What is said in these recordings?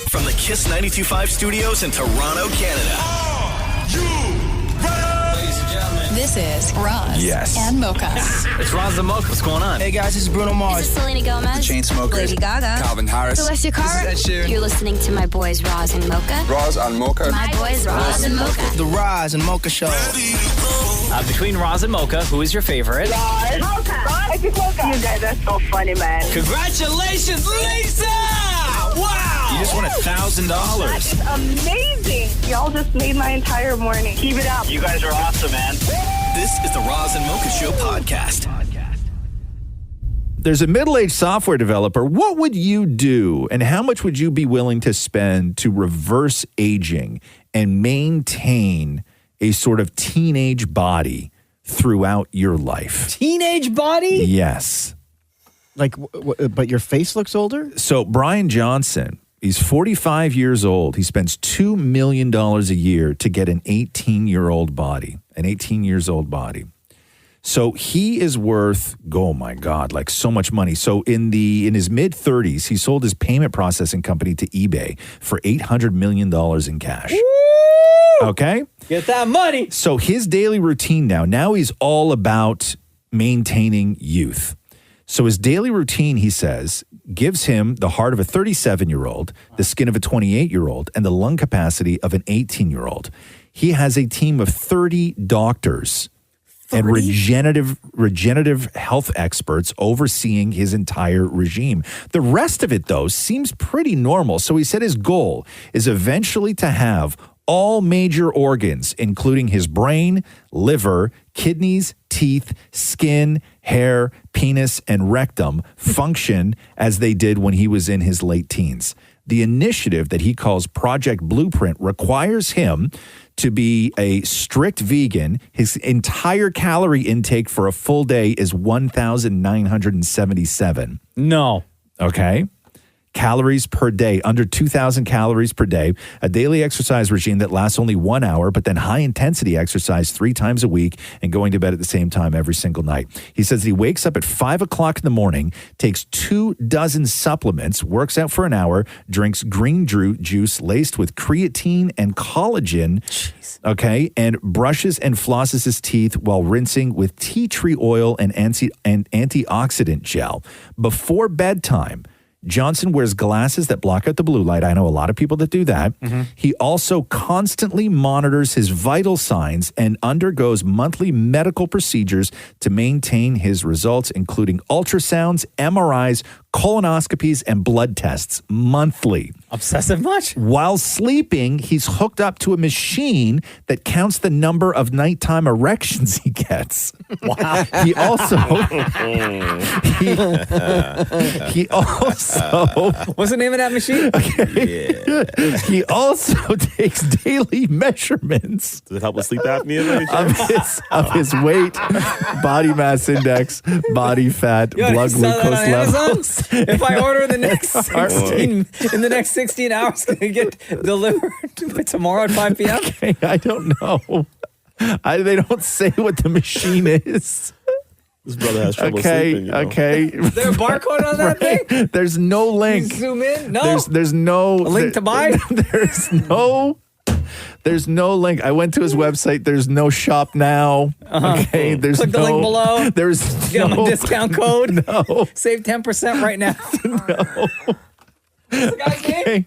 From the Kiss 92.5 studios in Toronto, Canada. Ladies and gentlemen. This is Roz and Mocha. It's Roz and Mocha. What's going on? Hey guys, this is Bruno Mars. This is Selena Gomez. The Chainsmokers. Lady Gaga. Calvin Harris. Celestia Cara. This is Ed Sheeran. You're listening to my boys Roz and Mocha. Roz and Mocha. My boys Roz and Mocha. The Roz and Mocha Show. Between Roz and Mocha, who is your favorite? Mocha. Mocha. You guys are so funny, man. Congratulations, Lisa! Wow! You just won $1,000. That is amazing. Y'all just made my entire morning. Keep it up. You guys are awesome, man. This is the Roz and Mocha Show podcast. There's a middle-aged software developer. What would you do, and how much would you be willing to spend to reverse aging and maintain a sort of teenage body throughout your life? Teenage body? Yes. Like, but your face looks older? So Brian Johnson, he's 45 years old. He spends $2 million a year to get an 18-year-old body, an 18 years old body. So he is worth, oh my God, like so much money. So in his mid-30s, he sold his payment processing company to eBay for $800 million in cash. Woo! Okay? Get that money. So his daily routine now he's all about maintaining youth. So his daily routine, he says, gives him the heart of a 37-year-old, the skin of a 28-year-old, and the lung capacity of an 18-year-old. He has a team of 30 doctors and regenerative health experts overseeing his entire regime. The rest of it, though, seems pretty normal. So he said his goal is eventually to have all major organs, including his brain, liver, kidneys, teeth, skin, hair, penis, and rectum, function as they did when he was in his late teens. The initiative that he calls Project Blueprint requires him to be a strict vegan. His entire calorie intake for a full day is 1,977. No. Okay. Calories per day, under 2,000 calories per day, a daily exercise regime that lasts only 1 hour, but then high-intensity exercise 3 times a week and going to bed at the same time every single night. He says that he wakes up at 5 o'clock in the morning, takes 24 supplements, works out for an hour, drinks green juice laced with creatine and collagen, okay, and brushes and flosses his teeth while rinsing with tea tree oil and antioxidant gel. Before bedtime, Johnson wears glasses that block out the blue light. I know a lot of people that do that. Mm-hmm. He also constantly monitors his vital signs and undergoes monthly medical procedures to maintain his results, including ultrasounds, MRIs, colonoscopies, and blood tests monthly. Obsessive much? While sleeping, he's hooked up to a machine that counts the number of nighttime erections he gets. Wow. He also what's the name of that machine? Okay. Yeah. He also takes daily measurements. Does it help with sleep apnea? of his weight, body mass index, body fat, blood glucose levels. If I order the next 16 in the next 16 hours, can it get delivered by tomorrow at 5 p.m.? Okay, I don't know. They don't say what the machine is. This brother has trouble sleeping. You know? Okay. Is there a barcode on that thing? There's no link. You zoom in? No. There's no a link to buy? There's no link. I went to his website. There's no shop now. Okay. There's Click the link below. There's get him a discount code. No. Save 10% right now. No. What's the guy's name?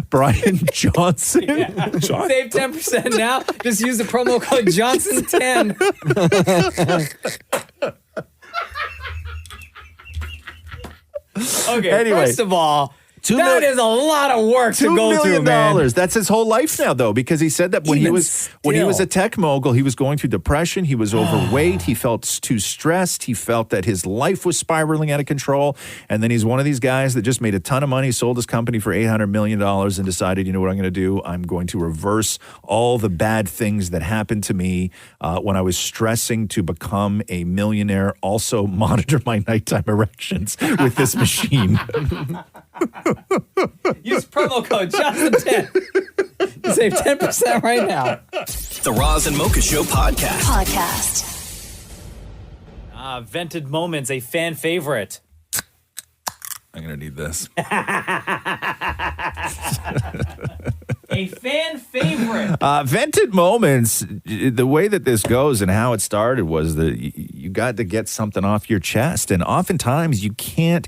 Brian Johnson. Yeah. Save 10% now. Just use the promo code Johnson10. Okay, anyway, first of all, that is a lot of work to go through, man. $2 million. That's his whole life now, though, because he said that when he was a tech mogul, he was going through depression. He was overweight. He felt too stressed. He felt that his life was spiraling out of control. And then he's one of these guys that just made a ton of money, sold his company for $800 million, and decided, you know what I'm going to do? I'm going to reverse all the bad things that happened to me when I was stressing to become a millionaire. Also, monitor my nighttime erections with this machine. Use promo code Johnson10. Save 10% right now. The Roz and Mocha Show podcast. Vented Moments, a fan favorite. I'm going to need this. Vented moments, the way that this goes and how it started was that you got to get something off your chest. And oftentimes you can't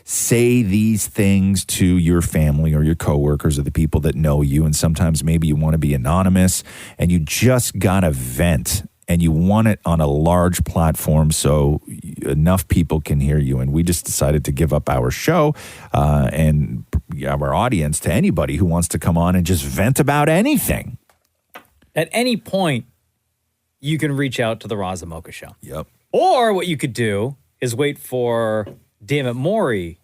say these things to your family or your coworkers or the people that know you. And sometimes maybe you want to be anonymous and you just got to vent. And you want it on a large platform so enough people can hear you. And we just decided to give up our show and our audience to anybody who wants to come on and just vent about anything. At any point, you can reach out to the Roz and Mocha Show. Yep. Or what you could do is wait for Dammit Maury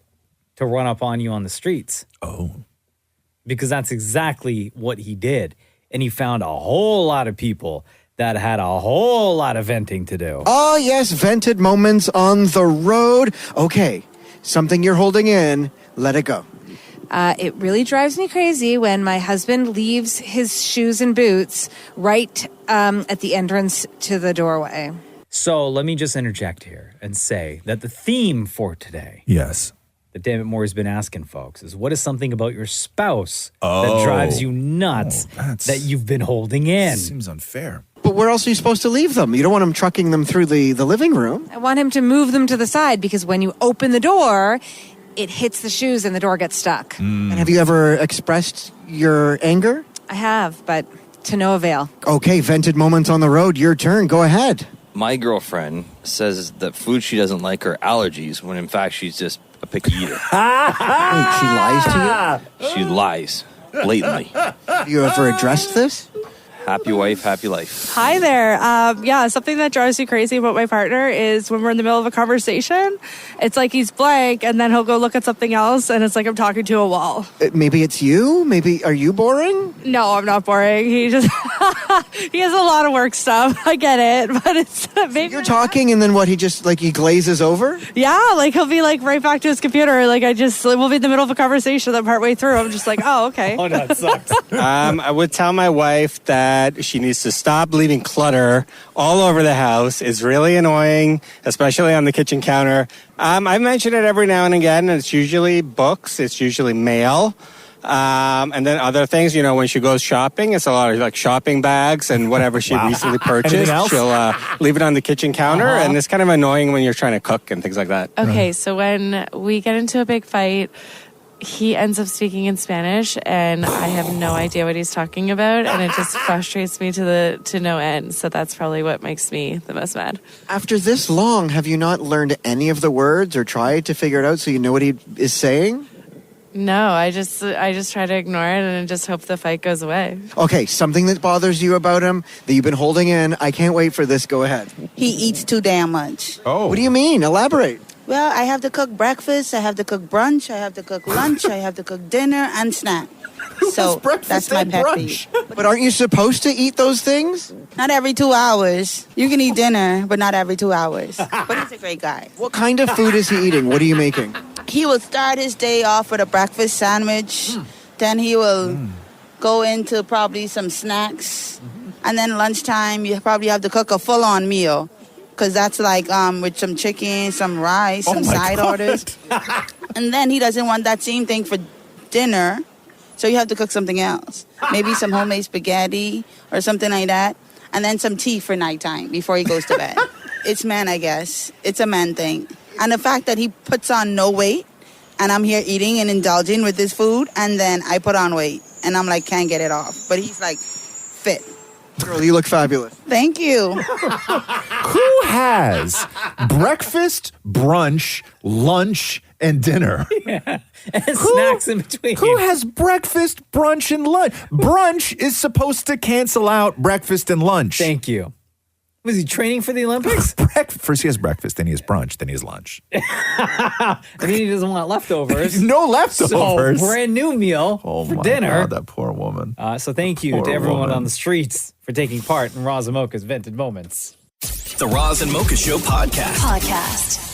to run up on you on the streets. Oh. Because that's exactly what he did. And he found a whole lot of people that had a whole lot of venting to do. Oh, yes, vented moments on the road. Okay, something you're holding in, let it go. It really drives me crazy when my husband leaves his shoes and boots right at the entrance to the doorway. So let me just interject here and say that the theme for today, yes, that Dammit Moore's been asking folks, is what is something about your spouse that drives you nuts that you've been holding in? Seems unfair. But where else are you supposed to leave them? You don't want him trucking them through the living room. I want him to move them to the side because when you open the door, it hits the shoes and the door gets stuck. And have you ever expressed your anger? I have, but to no avail. Okay, vented moments on the road. Your turn. Go ahead. My girlfriend says that food she doesn't like are allergies when in fact she's just a picky eater. Wait, she lies to you? She lies blatantly. Have you ever addressed this? Happy wife, happy life. Hi there. Yeah, something that drives me crazy about my partner is when we're in the middle of a conversation, it's like he's blank and then he'll go look at something else and it's like I'm talking to a wall. Maybe it's you? Maybe, are you boring? No, I'm not boring. He just, he has a lot of work stuff. I get it, but it's maybe. You're talking and then what, he just, like, he glazes over? Yeah, like he'll be like right back to his computer. Like we'll be in the middle of a conversation that partway through, I'm just like, oh, okay. Oh, no, it sucks. I would tell my wife that she needs to stop leaving clutter all over the house. It's really annoying, especially on the kitchen counter. I mention it every now and again, and it's usually books, it's usually mail, and then other things. You know, when she goes shopping, it's a lot of like shopping bags and whatever she recently purchased. She'll leave it on the kitchen counter, and it's kind of annoying when you're trying to cook and things like that. Okay, so when we get into a big fight, he ends up speaking in Spanish, and I have no idea what he's talking about, and it just frustrates me to no end. So that's probably what makes me the most mad. After this long, have you not learned any of the words or tried to figure it out so you know what he is saying? No, I just try to ignore it and just hope the fight goes away. Okay, something that bothers you about him that you've been holding in. I can't wait for this. Go ahead. He eats too damn much. Oh. What do you mean? Elaborate. Well, I have to cook breakfast, I have to cook brunch, I have to cook lunch, I have to cook dinner and snack. So that's my pet peeve. But aren't you supposed to eat those things? Not every 2 hours. You can eat dinner, but not every 2 hours. But he's a great guy. What kind of food is he eating? What are you making? He will start his day off with a breakfast sandwich. Then he will go into probably some snacks. And then lunchtime, you probably have to cook a full-on meal. Because that's like with some chicken, some rice, some side orders. And then he doesn't want that same thing for dinner. So you have to cook something else. Maybe some homemade spaghetti or something like that. And then some tea for nighttime before he goes to bed. It's man, I guess. It's a man thing. And the fact that he puts on no weight and I'm here eating and indulging with his food and then I put on weight and I'm like, can't get it off. But he's like fit. Girl, you look fabulous. Thank you. Who has breakfast, brunch, lunch, and dinner? Yeah. And snacks in between. Who has breakfast, brunch, and lunch? Brunch is supposed to cancel out breakfast and lunch. Thank you. Was he training for the Olympics? First he has breakfast, then he has brunch, then he has lunch. I mean, he doesn't want leftovers. No leftovers. So, brand new meal for dinner. God, that poor woman. So thank you to everyone on the streets for taking part in Roz and Mocha's Vented Moments. The Roz and Mocha Show Podcast.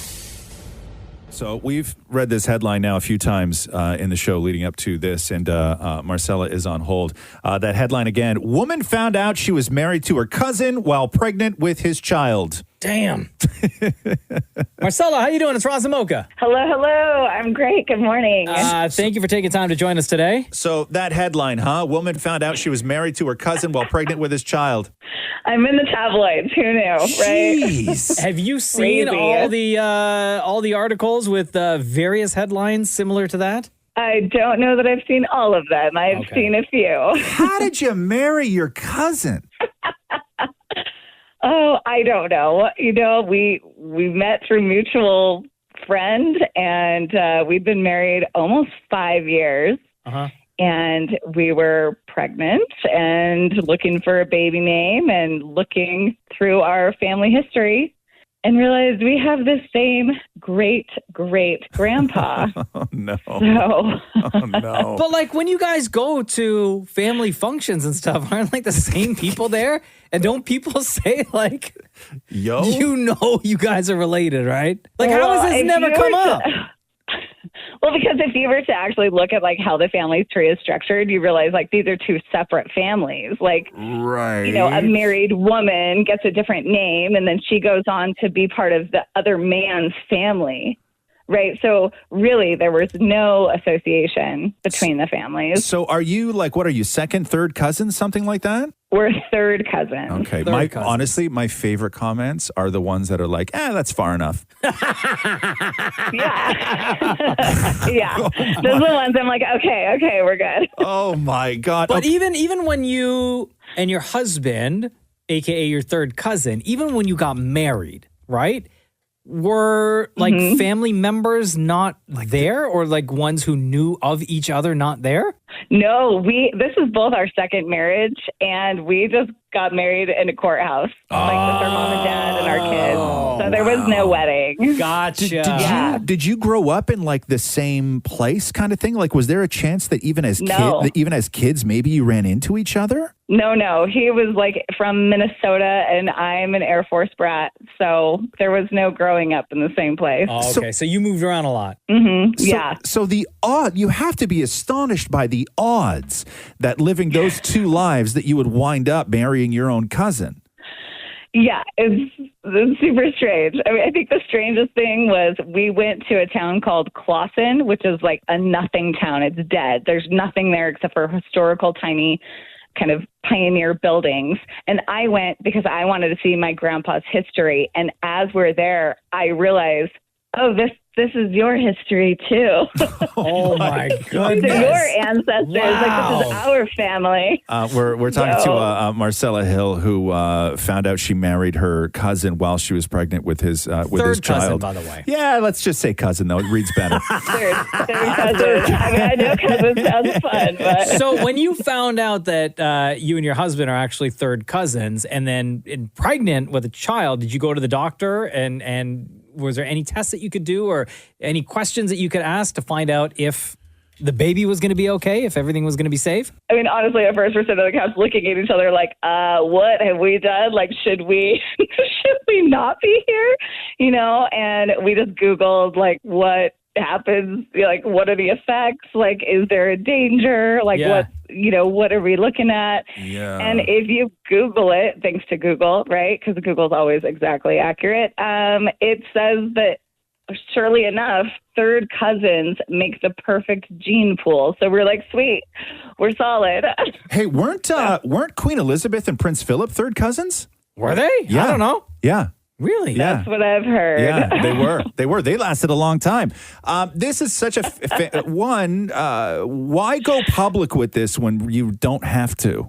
So we've read this headline now a few times in the show leading up to this, and Marcella is on hold. That headline again, woman found out she was married to her cousin while pregnant with his child. Damn. Marcella, how you doing? It's Roz and Mocha. Hello. I'm great. Good morning. Thank you for taking time to join us today. So that headline, huh? Woman found out she was married to her cousin while pregnant with his child. I'm in the tabloids. Who knew, right? Jeez. Have you seen all the articles with various headlines similar to that? I don't know that I've seen all of them. I've seen a few. How did you marry your cousin? Oh, I don't know. You know, we met through mutual friend, and we'd been married almost 5 years. And we were pregnant and looking for a baby name and looking through our family history and realized we have the same great-great-grandpa. Oh, no. So. Oh, no. But like when you guys go to family functions and stuff, aren't like the same people there? And don't people say like, yo, you know you guys are related, right? Like how has this if never you come were up? Well, because if you were to actually look at like how the family tree is structured, you realize like these are two separate families. Like, right. You know, a married woman gets a different name and then she goes on to be part of the other man's family. Right. So really, there was no association between the families. So are you like, what are you, second, third cousins, something like that? We're third cousins. Okay. Honestly, my favorite comments are the ones that are like, that's far enough. Yeah. Those are the ones I'm like, okay, we're good. Oh, my God. But even when you and your husband, a.k.a. your third cousin, even when you got married, right? Were like family members not there, or like ones who knew of each other not there? No, this is both our second marriage, and we just got married in a courthouse, like with our mom and dad and our kids. So there was no wedding. Gotcha. Did you grow up in like the same place kind of thing? Like, was there a chance that even as kids, maybe you ran into each other? No. He was like from Minnesota, and I'm an Air Force brat. So there was no growing up in the same place. Oh, okay. So you moved around a lot. Yeah. So you have to be astonished by the odds that living those two lives that you would wind up marrying your own cousin. Yeah, it's super strange. I mean, I think the strangest thing was we went to a town called Clawson, which is like a nothing town. It's dead. There's nothing there except for historical, tiny kind of pioneer buildings. And I went because I wanted to see my grandpa's history. And as we're there, I realized, oh, this is your history too. Oh my goodness! These are your ancestors. Wow. Like this is our family. We're talking to Marcella Hill, who found out she married her cousin while she was pregnant with his child. Third cousin, by the way. Yeah, let's just say cousin though. It reads better. Third cousin. I mean, I know cousin sounds fun, but So when you found out that you and your husband are actually third cousins, and then pregnant with a child, did you go to the doctor and was there any tests that you could do or any questions that you could ask to find out if the baby was going to be okay, if everything was going to be safe? I mean, honestly, at first we're sitting on the couch looking at each other like, what have we done? Like, should we not be here? You know, and we just Googled like what happens, like what are the effects? Like, is there a danger? Like what are we looking at? Yeah. And if you Google it, thanks to Google, right? Because Google's always exactly accurate. It says that surely enough, third cousins make the perfect gene pool. So we're like, sweet, we're solid. Hey, weren't Queen Elizabeth and Prince Philip third cousins? Were they? Yeah. I don't know. Yeah. Really? Yeah. That's what I've heard. Yeah, they were. They lasted a long time. This is such a why go public with this when you don't have to?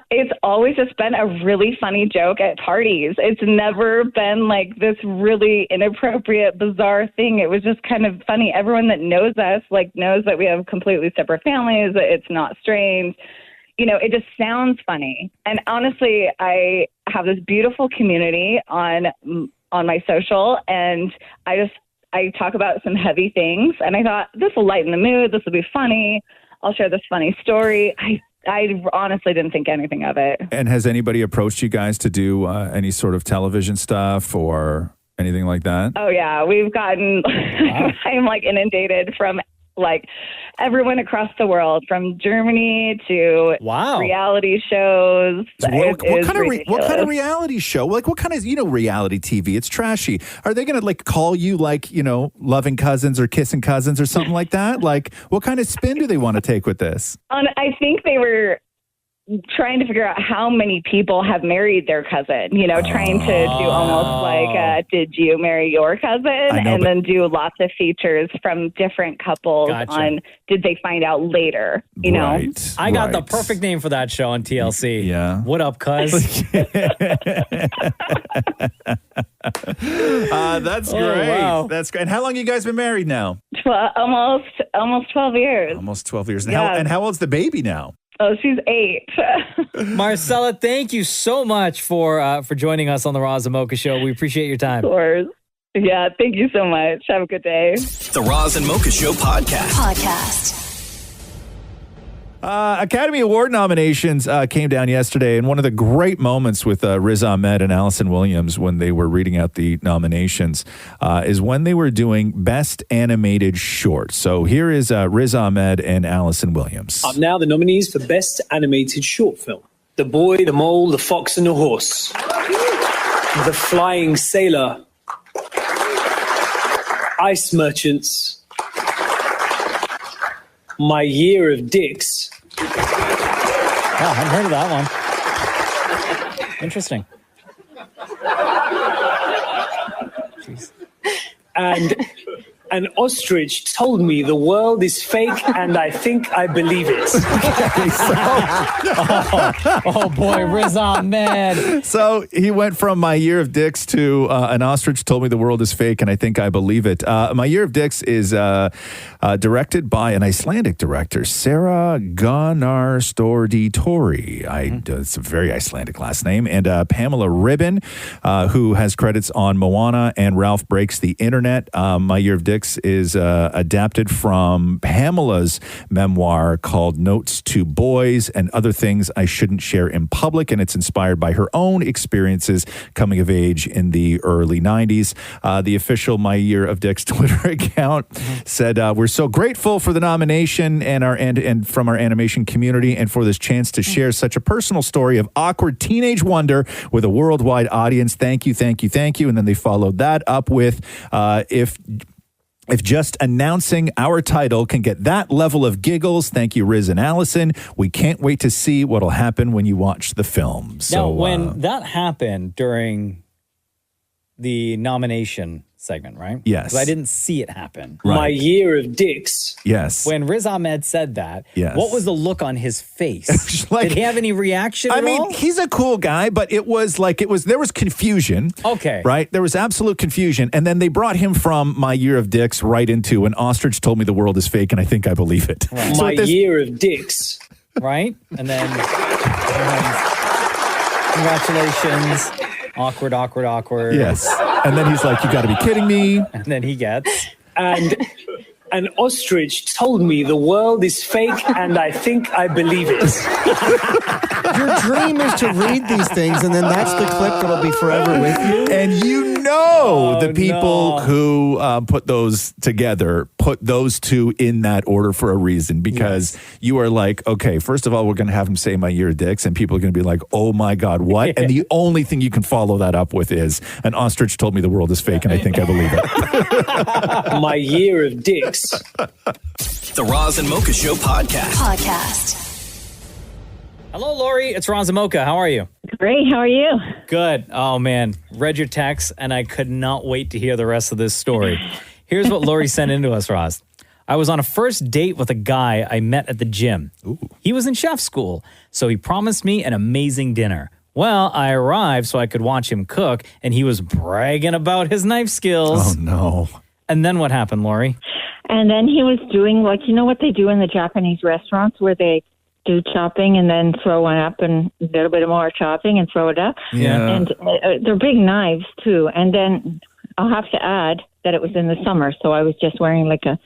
It's always just been a really funny joke at parties. It's never been like this really inappropriate, bizarre thing. It was just kind of funny. Everyone that knows us knows that we have completely separate families. It's not strange. You know, it just sounds funny. And honestly, I have this beautiful community on my social, and I talk about some heavy things, and I thought this will lighten the mood. This will be funny. I'll share this funny story. I honestly didn't think anything of it. And has anybody approached you guys to do any sort of television stuff or anything like that? Oh yeah, we've gotten. I'm inundated from like everyone across the world, from Germany to Wow. reality shows. What kind of ridiculous. reality show? Like what kind of reality TV? It's trashy. Are they going to like call you like loving cousins or kissing cousins or something like that? Like what kind of spin do they want to take with this? I think they were trying to figure out how many people have married their cousin, trying to do almost like, did you marry your cousin? And then do lots of features from different couples on, did they find out later, Right, I got the perfect name for that show on TLC. Yeah. What up, cuz? That's great. Wow. That's great. And how long you guys been married now? Almost 12 years. Almost 12 years. And, Yeah. how old's the baby now? Oh, she's 8. Marcella, thank you so much for joining us on the Roz and Mocha Show. We appreciate your time. Of course. Yeah, thank you so much. Have a good day. The Roz and Mocha Show podcast. Academy Award nominations came down yesterday, and one of the great moments with Riz Ahmed and Allison Williams when they were reading out the nominations is when they were doing Best Animated Short. So here is Riz Ahmed and Allison Williams. Up now, the nominees for Best Animated Short Film. The Boy, the Mole, the Fox and the Horse. The Flying Sailor. Ice Merchants. My Year of Dicks. Wow, I haven't heard of that one. Interesting. Jeez. And an ostrich told me the world is fake and I think I believe it. Oh boy, Riz Ahmed. So he went from My Year of Dicks to an ostrich told me the world is fake and I think I believe it. My Year of Dicks is directed by an Icelandic director, Sarah Gunnarsdóttir. It's a very Icelandic last name. And Pamela Ribben, who has credits on Moana and Ralph Breaks the Internet. My Year of Dicks is adapted from Pamela's memoir called Notes to Boys and Other Things I Shouldn't Share in Public, and it's inspired by her own experiences coming of age in the early 90s. The official My Year of Dicks Twitter account said, we're so grateful for the nomination and from our animation community and for this chance to share such a personal story of awkward teenage wonder with a worldwide audience. Thank you, thank you, thank you. And then they followed that up with, if just announcing our title can get that level of giggles, thank you, Riz and Allison. We can't wait to see what'll happen when you watch the film. Now, when that happened during the nomination segment, right? Yes. 'Cause I didn't see it happen. Right. My Year of Dicks. Yes. When Riz Ahmed said that, Yes. what was the look on his face? Did he have any reaction at all? He's a cool guy, but there was confusion. Okay. Right? There was absolute confusion. And then they brought him from My Year of Dicks right into an ostrich told me the world is fake and I think I believe it. Right. My Year of Dicks. Right? And then, congratulations. Awkward. Yes. And then he's like, you got to be kidding me. And then he gets. And an ostrich told me the world is fake and I think I believe it. Your dream is to read these things, and then that's the clip that'll be forever with you. And the people who put those together put those two in that order for a reason, because you are like, okay, first of all, we're going to have him say My Year of Dicks, and people are going to be like, oh my God, what? And the only thing you can follow that up with is an ostrich told me the world is fake and I think I believe it. My Year of Dicks. The Roz and Mocha Show podcast. Hello, Lori. It's Roz and Mocha. How are you? Great. How are you? Good. Oh, man. Read your text, and I could not wait to hear the rest of this story. Here's what Lori sent into us, Roz. I was on a first date with a guy I met at the gym. Ooh. He was in chef school, so he promised me an amazing dinner. Well, I arrived so I could watch him cook, and he was bragging about his knife skills. Oh, no. And then what happened, Lori? And then he was doing, like, you know what they do in the Japanese restaurants where they do chopping and then throw one up and a little bit more chopping and throw it up. Yeah. And they're big knives, too. And then I'll have to add that it was in the summer, so I was just wearing like a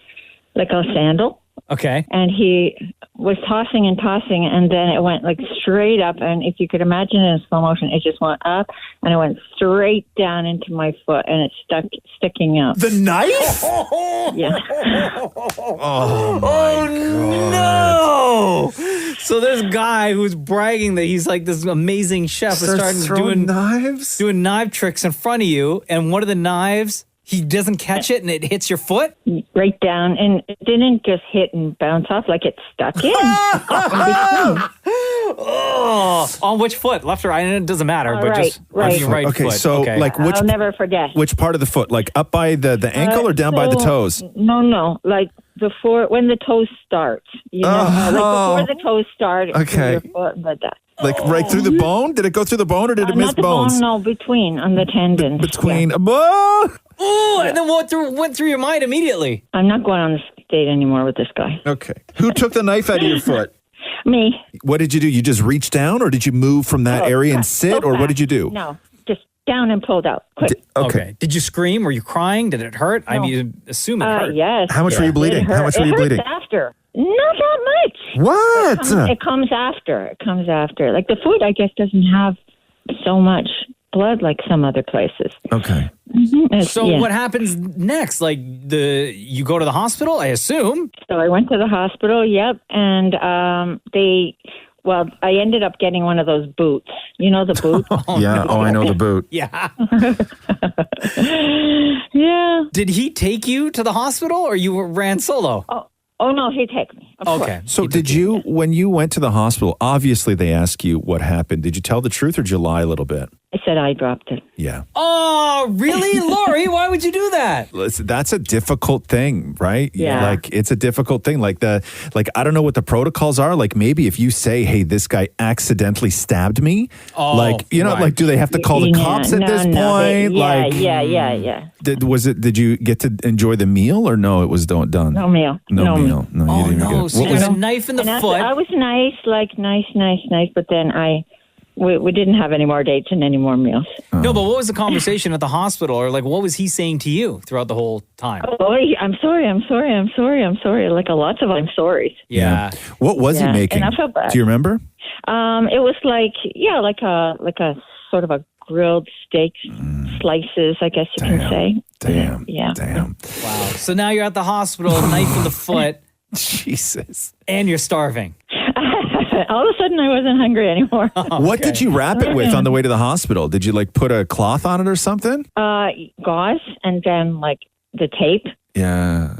sandal Okay. And he was tossing and tossing, and then it went like straight up. And if you could imagine it in slow motion, it just went up and it went straight down into my foot, and it's sticking out. The knife? Yeah. Oh, my God. No! So there's a guy who's bragging that he's like this amazing chef is starting doing knife tricks in front of you, and one of the knives, he doesn't catch it and it hits your foot? Right down, and it didn't just hit and bounce off, like it stuck in. On which foot? Left or right? And it doesn't matter, but Right, just right. on your right Okay, foot. so like which I'll never forget. which part of the foot? Like up by the ankle or down by the So- toes? No, like before, when the toes start. You know, like before the toes start. it's Okay. Your foot, but that. Like right through the bone? Did it go through the bone or did it miss Not the bones? bone, no, between, on the tendons. Between. Oh, and then what went through your mind immediately? I'm not going on this date anymore with this guy. Okay. Who took the knife out of your foot? Me. What did you do? You just reached down or did you move from that area and sit or what did you do? No, just down and pulled out. Quick. Okay. Did you scream? Were you crying? Did it hurt? I mean, assume it hurt. Yes. How much were you bleeding? How much were you bleeding? It hurts after. Not that much. What? It comes after. It comes after. Like the foot, I guess, doesn't have so much blood like some other places. Okay. So what happens next? Like you go to the hospital, I assume. So I went to the hospital, yep, and I ended up getting one of those boots. You know the boot? Yeah. Oh, I know the boot. Yeah. Yeah. Did he take you to the hospital or you ran solo? Oh no, he took me. Of course. So did you, when you went to the hospital, obviously they asked you what happened. Did you tell the truth or did you lie a little bit? I said I dropped it. Yeah. Oh, really? Lori, why would you do that? Listen, that's a difficult thing, right? Yeah. Like it's a difficult thing. Like I don't know what the protocols are. Like maybe if you say, hey, this guy accidentally stabbed me, like do they have to call the cops at this point? Yeah. Did you get to enjoy the meal or no, it was done? No meal. No meal. No, you didn't get it. So there's a knife in the foot. I was nice, but then we didn't have any more dates and any more meals. No, but what was the conversation at the hospital, or like what was he saying to you throughout the whole time? Oh, I'm sorry. Like lots of I'm sorries. Yeah. What was he making? And I felt bad. Do you remember? It was like a sort of a grilled steak slices, I guess you can say. Damn. Yeah. Damn. Wow. So now you're at the hospital, knife in the foot. Jesus. And you're starving. All of a sudden, I wasn't hungry anymore. What did you wrap it with on the way to the hospital? Did you like put a cloth on it or something? Gauze, and then like the tape. Yeah,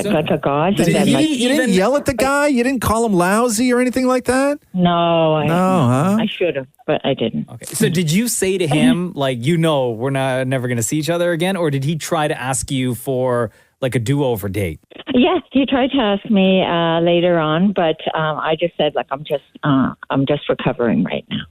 so, like a gauze. You didn't yell at the guy? You didn't call him lousy or anything like that? No. Huh? I should have, but I didn't. Okay. So did you say to him, like, we're never going to see each other again? Or did he try to ask you for like a do-over date? Yeah, he tried to ask me later on, but I just said, like, I'm just recovering right now.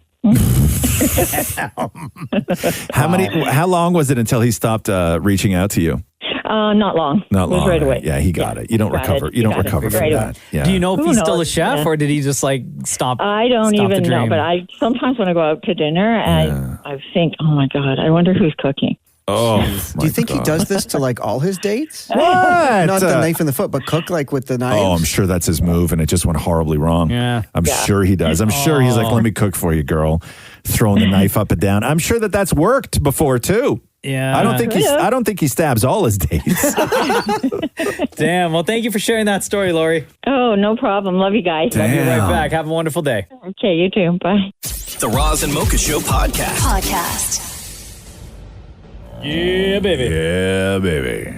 How long was it until he stopped reaching out to you? Not long. Not long. It was right away. Yeah, he got it. You don't recover. You don't recover from that. Yeah. Do you know if Who he's still a knows? chef, Yeah. or did he just like stop? I don't stop the even know, dream? but I sometimes when I go out to dinner, I think, oh my God, I wonder who's cooking. Oh, Do you think he does this to like all his dates? What? Not the knife in the foot, but cook like with the knife. Oh, I'm sure that's his move, and it just went horribly wrong. Yeah. I'm sure he does. I'm sure he's like, let me cook for you, girl. Throwing the knife up and down. I'm sure that's worked before too. Yeah. I don't think he stabs all his dates. Damn. Well, thank you for sharing that story, Lori. Oh, no problem. Love you guys. Love you right back. Have a wonderful day. Okay, you too. Bye. The Roz and Mocha Show podcast. Yeah, baby. Yeah, baby.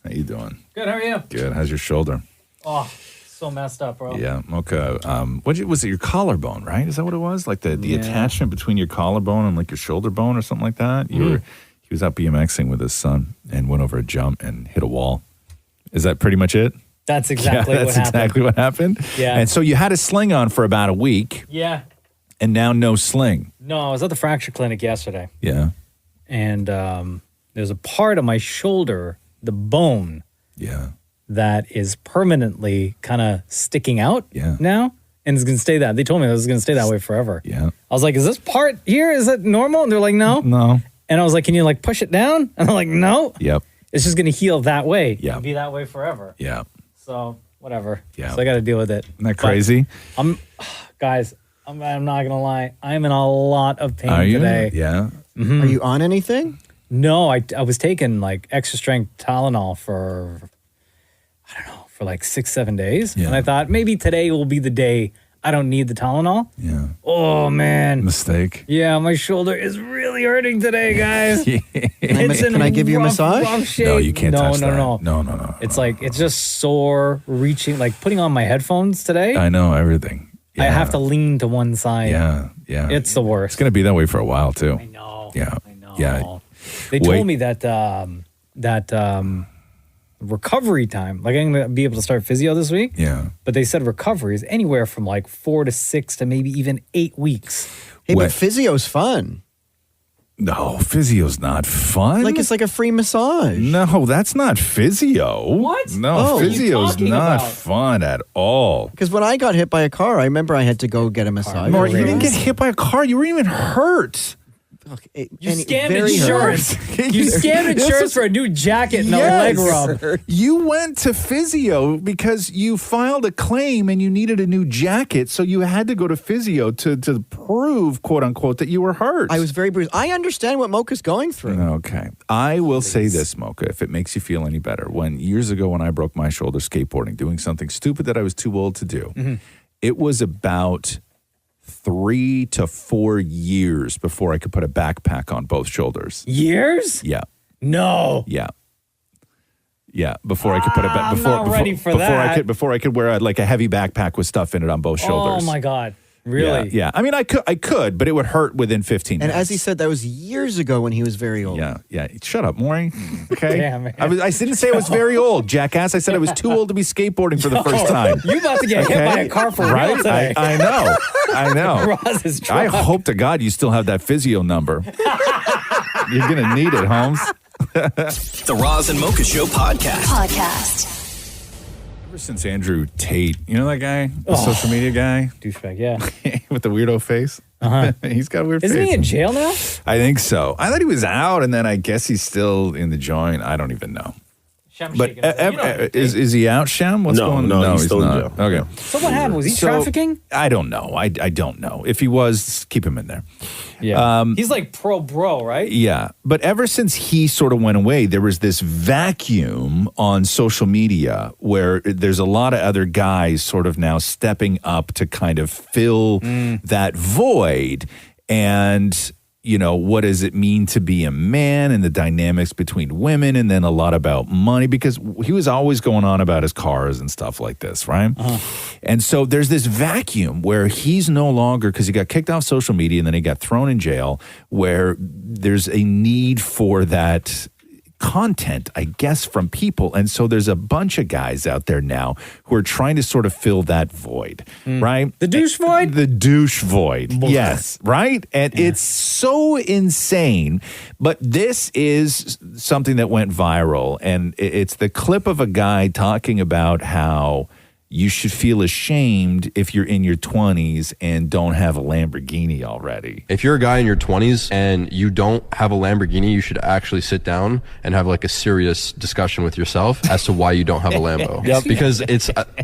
How you doing? Good. How are you? Good. How's your shoulder? Oh, so messed up, bro. Yeah. Okay. Was it your collarbone, right? Is that what it was? Like the attachment between your collarbone and like your shoulder bone or something like that? He was out BMXing with his son and went over a jump and hit a wall. Is that pretty much it? That's exactly that's exactly what happened. Yeah. And so you had a sling on for about a week. Yeah. And now no sling. No, I was at the fracture clinic yesterday. Yeah. And there's a part of my shoulder, the bone, that is permanently kind of sticking out now. And it's going to stay that. They told me it was going to stay that way forever. Yeah. I was like, is this part here, is it normal? And they're like, no. No. And I was like, can you like push it down? And they're like, no. Yep. It's just going to heal that way. Yeah. It'll be that way forever. Yeah. So whatever. Yeah. So I got to deal with it. Isn't that crazy? I'm not gonna lie. I'm in a lot of pain Are you? today. Yeah. Mhm. Are you on anything? No, I was taking like extra strength Tylenol for like 6-7 days, and I thought maybe today will be the day I don't need the Tylenol. Yeah. Oh man. Mistake. Yeah, my shoulder is really hurting today, guys. Can I give you a massage? Rough shape. No, you can't touch that. No. No. It's like it's just sore, reaching, like putting on my headphones today. I know everything. I have to lean to one side. Yeah. It's the worst. It's going to be that way for a while, too. I know. Yeah. I know. Yeah. They told me that recovery time, like I'm going to be able to start physio this week. Yeah. But they said recovery is anywhere from like 4 to 6 to maybe even 8 weeks. Hey, but physio's fun. No, physio's not fun. Like it's like a free massage. No, that's not physio. What? No, Oh. What are you physio's talking not about? fun at all. Because when I got hit by a car, I remember I had to go get a massage. Maura, you didn't get hit by a car. You weren't even hurt. You scammed insurance. You scammed insurance for a new jacket and a leg rub. You went to physio because you filed a claim and you needed a new jacket, so you had to go to physio to prove, quote unquote, that you were hurt. I was very bruised. I understand what Mocha's going through. Okay. I will say this, Mocha, if it makes you feel any better. Years ago when I broke my shoulder skateboarding, doing something stupid that I was too old to do, it was about 3 to 4 years before I could put a backpack on both shoulders. Years? Yeah. No. Yeah. Yeah, before I could put it back. not ready for that. Before I could wear like a heavy backpack with stuff in it on both shoulders. Oh my God. Really? Yeah. I mean, I could, but it would hurt within 15 And minutes. as he said, that was years ago when he was very old. Yeah. Shut up, Maury. Okay. Damn, man. I didn't say I was very old, jackass. I said I was too old to be skateboarding for the first time. You about to get hit by a car for real today. I know. Roz's I truck. hope to God you still have that physio number. You're gonna need it, Holmes. The Roz and Mocha Show podcast. Ever since Andrew Tate, you know that guy, the social media guy, douchebag, yeah, with the weirdo face. He's got a weird Isn't face. he in jail now? I think so. I thought he was out, and then I guess he's still in the joint. I don't even know. But is he out, Shem? What's going on? No, he's still in not. Okay. So what happened? Was he trafficking? I don't know. I don't know. If he was, keep him in there. Yeah. He's like pro bro, right? Yeah. But ever since he sort of went away, there was this vacuum on social media where there's a lot of other guys sort of now stepping up to kind of fill that void. And, you know, what does it mean to be a man and the dynamics between women, and then a lot about money, because he was always going on about his cars and stuff like this, right? And so there's this vacuum where he's no longer, because he got kicked off social media and then he got thrown in jail, where there's a need for that content, I guess, from people. And so there's a bunch of guys out there now who are trying to sort of fill that void, right? The douche void? The douche void. Yes, right? And it's so insane. But this is something that went viral. And it's the clip of a guy talking about how you should feel ashamed if you're in your 20s and don't have a Lamborghini already. If you're a guy in your 20s and you don't have a Lamborghini, you should actually sit down and have like a serious discussion with yourself as to why you don't have a Lambo. Yep. Because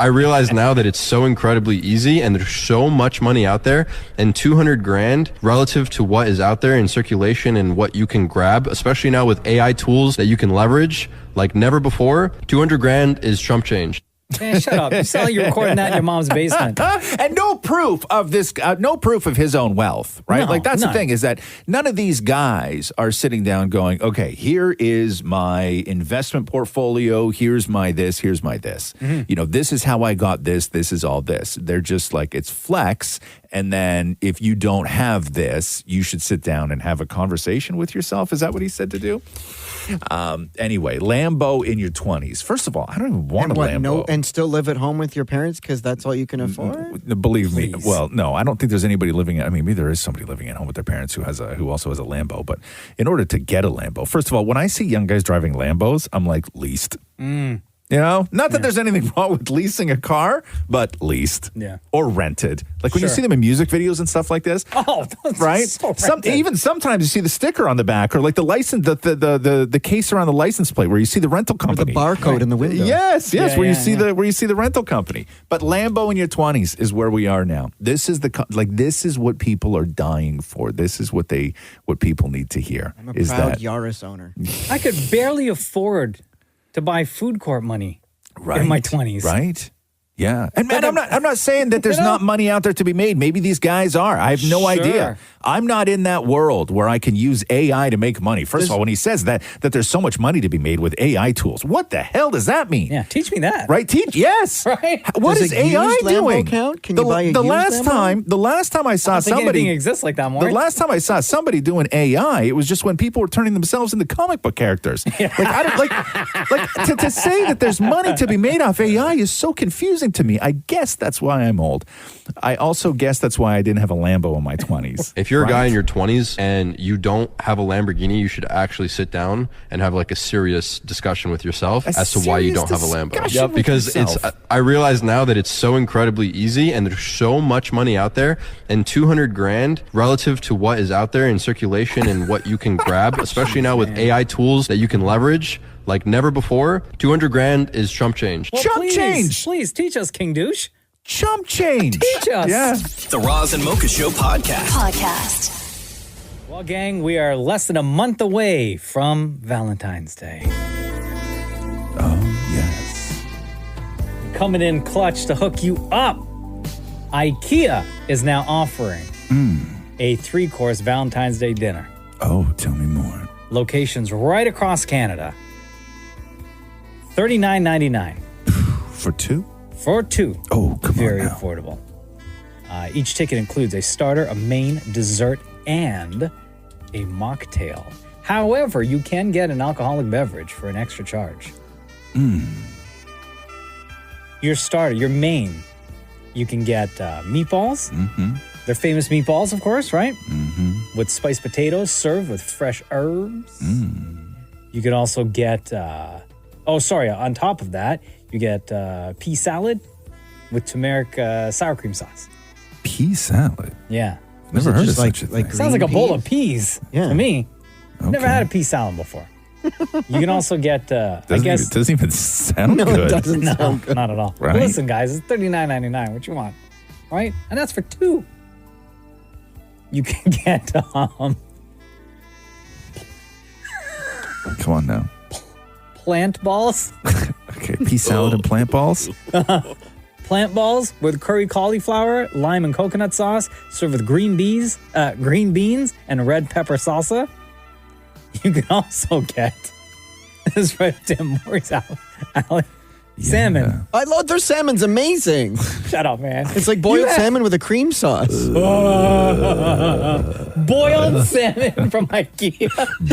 I realize now that it's so incredibly easy and there's so much money out there, and 200 grand relative to what is out there in circulation and what you can grab, especially now with AI tools that you can leverage like never before, 200 grand is chump change. Man, shut up. You sound like you're recording that in your mom's basement. And no proof of this, no proof of his own wealth, right? No, like that's none. the thing, is that none of these guys are sitting down going, okay, here is my investment portfolio. Here's my this, here's my this. You know, this is how I got this. This is all this. They're just like, it's flex. And then if you don't have this, you should sit down and have a conversation with yourself. Is that what he said to do? Anyway, Lambo in your 20s. First of all, I don't even want a Lambo. And still live at home with your parents because that's all you can afford? Believe me. Well, no, I don't think there's anybody living. I mean, maybe there is somebody living at home with their parents who also has a Lambo. But in order to get a Lambo, first of all, when I see young guys driving Lambos, I'm like, leased. You know, not that there's anything wrong with leasing a car, but leased or rented. Like when you see them in music videos and stuff like this. Oh, right? So Even sometimes you see the sticker on the back or like the license, the case around the license plate where you see the rental company. Or the barcode in the window. Yes, where you see the rental company. But Lambo in your 20s is where we are now. This is this is what people are dying for. This is what people need to hear. I'm a proud Yaris owner. I could barely afford to buy food court money in my 20s. Right? Yeah. And man, I'm not saying that there's not money out there to be made. Maybe these guys are. I have no idea. I'm not in that world where I can use AI to make money. First of all, when he says that there's so much money to be made with AI tools, what the hell does that mean? Yeah, teach me that. Right? Yes. Right. What Does is a AI used Lambo doing? count? Can you buy a used Lambo? The last time I saw I don't think somebody anything exists like that, Maury. The last time I saw somebody doing AI, it was just when people were turning themselves into comic book characters. Like I don't to say that there's money to be made off AI is so confusing to me. I guess that's why I'm old. I also guess that's why I didn't have a Lambo in my 20s. If you're a guy in your 20s and you don't have a Lamborghini, you should actually sit down and have like a serious discussion with yourself as to why you don't have a Lambo. Because I realize now that it's so incredibly easy and there's so much money out there, and 200 grand relative to what is out there in circulation and what you can grab, especially now with AI tools that you can leverage like never before, 200 grand is chump change. Well, please teach us, King Douche. Chump change. Teach us. Yeah. The Roz and Mocha Show podcast. Well, gang, we are less than a month away from Valentine's Day. Oh, yes. Coming in clutch to hook you up. IKEA is now offering a 3-course Valentine's Day dinner. Oh, tell me more. Locations right across Canada. $39.99. For two? For two. Oh, come on. Very now. affordable. Each ticket includes a starter, a main, dessert, and a mocktail. However, you can get an alcoholic beverage for an extra charge. Your starter, your main, you can get meatballs. They're famous meatballs, of course, right? With spiced potatoes served with fresh herbs. You could also get, on top of that, you get pea salad with turmeric sour cream sauce. Pea salad? Yeah. Never heard of such a thing. Sounds like a bowl of peas to me. Never had a pea salad before. You can also get, It doesn't even sound good. No, it doesn't sound good. Not at all. Right? But listen, guys, it's $39.99. What you want? Right? And that's for two. You can get, Come on now. plant balls. Okay, pea salad and plant balls? Plant balls with curry cauliflower, lime and coconut sauce, served with green beans, and red pepper salsa. You can also get, this is right up Tim Moore's alley, salmon. I love their salmon's amazing. Shut up, man. It's like boiled salmon with a cream sauce. Boiled salmon from IKEA.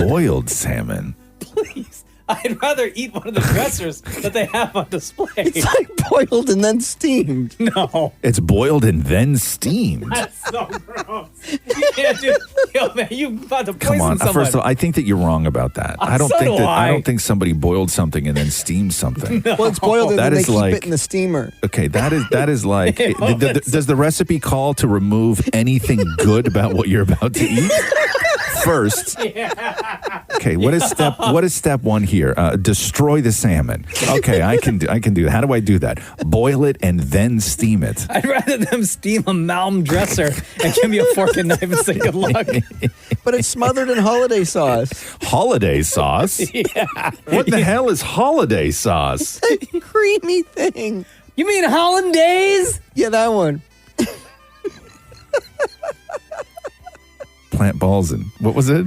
Boiled salmon. Please. I'd rather eat one of the dressers that they have on display. It's like boiled and then steamed. No. It's boiled and then steamed. That's so gross. You can't do. Yo, man, you about to poison Come on. someone. First of all, I think that you're wrong about that. I don't think somebody boiled something and then steamed something. No. Well, it's boiled and That then they is keep like- it in the steamer. Okay, that is like. Oh, Does the recipe call to remove anything good about what you're about to eat? First. Okay, what is step one here? Destroy the salmon. Okay, I can do that. How do I do that? Boil it and then steam it. I'd rather them steam a Malm dresser and give me a fork and knife and say good luck. But it's smothered in holiday sauce. Holiday sauce? Yeah. What the hell is holiday sauce? That creamy thing. You mean hollandaise? Yeah, that one. Plant balls and what was it?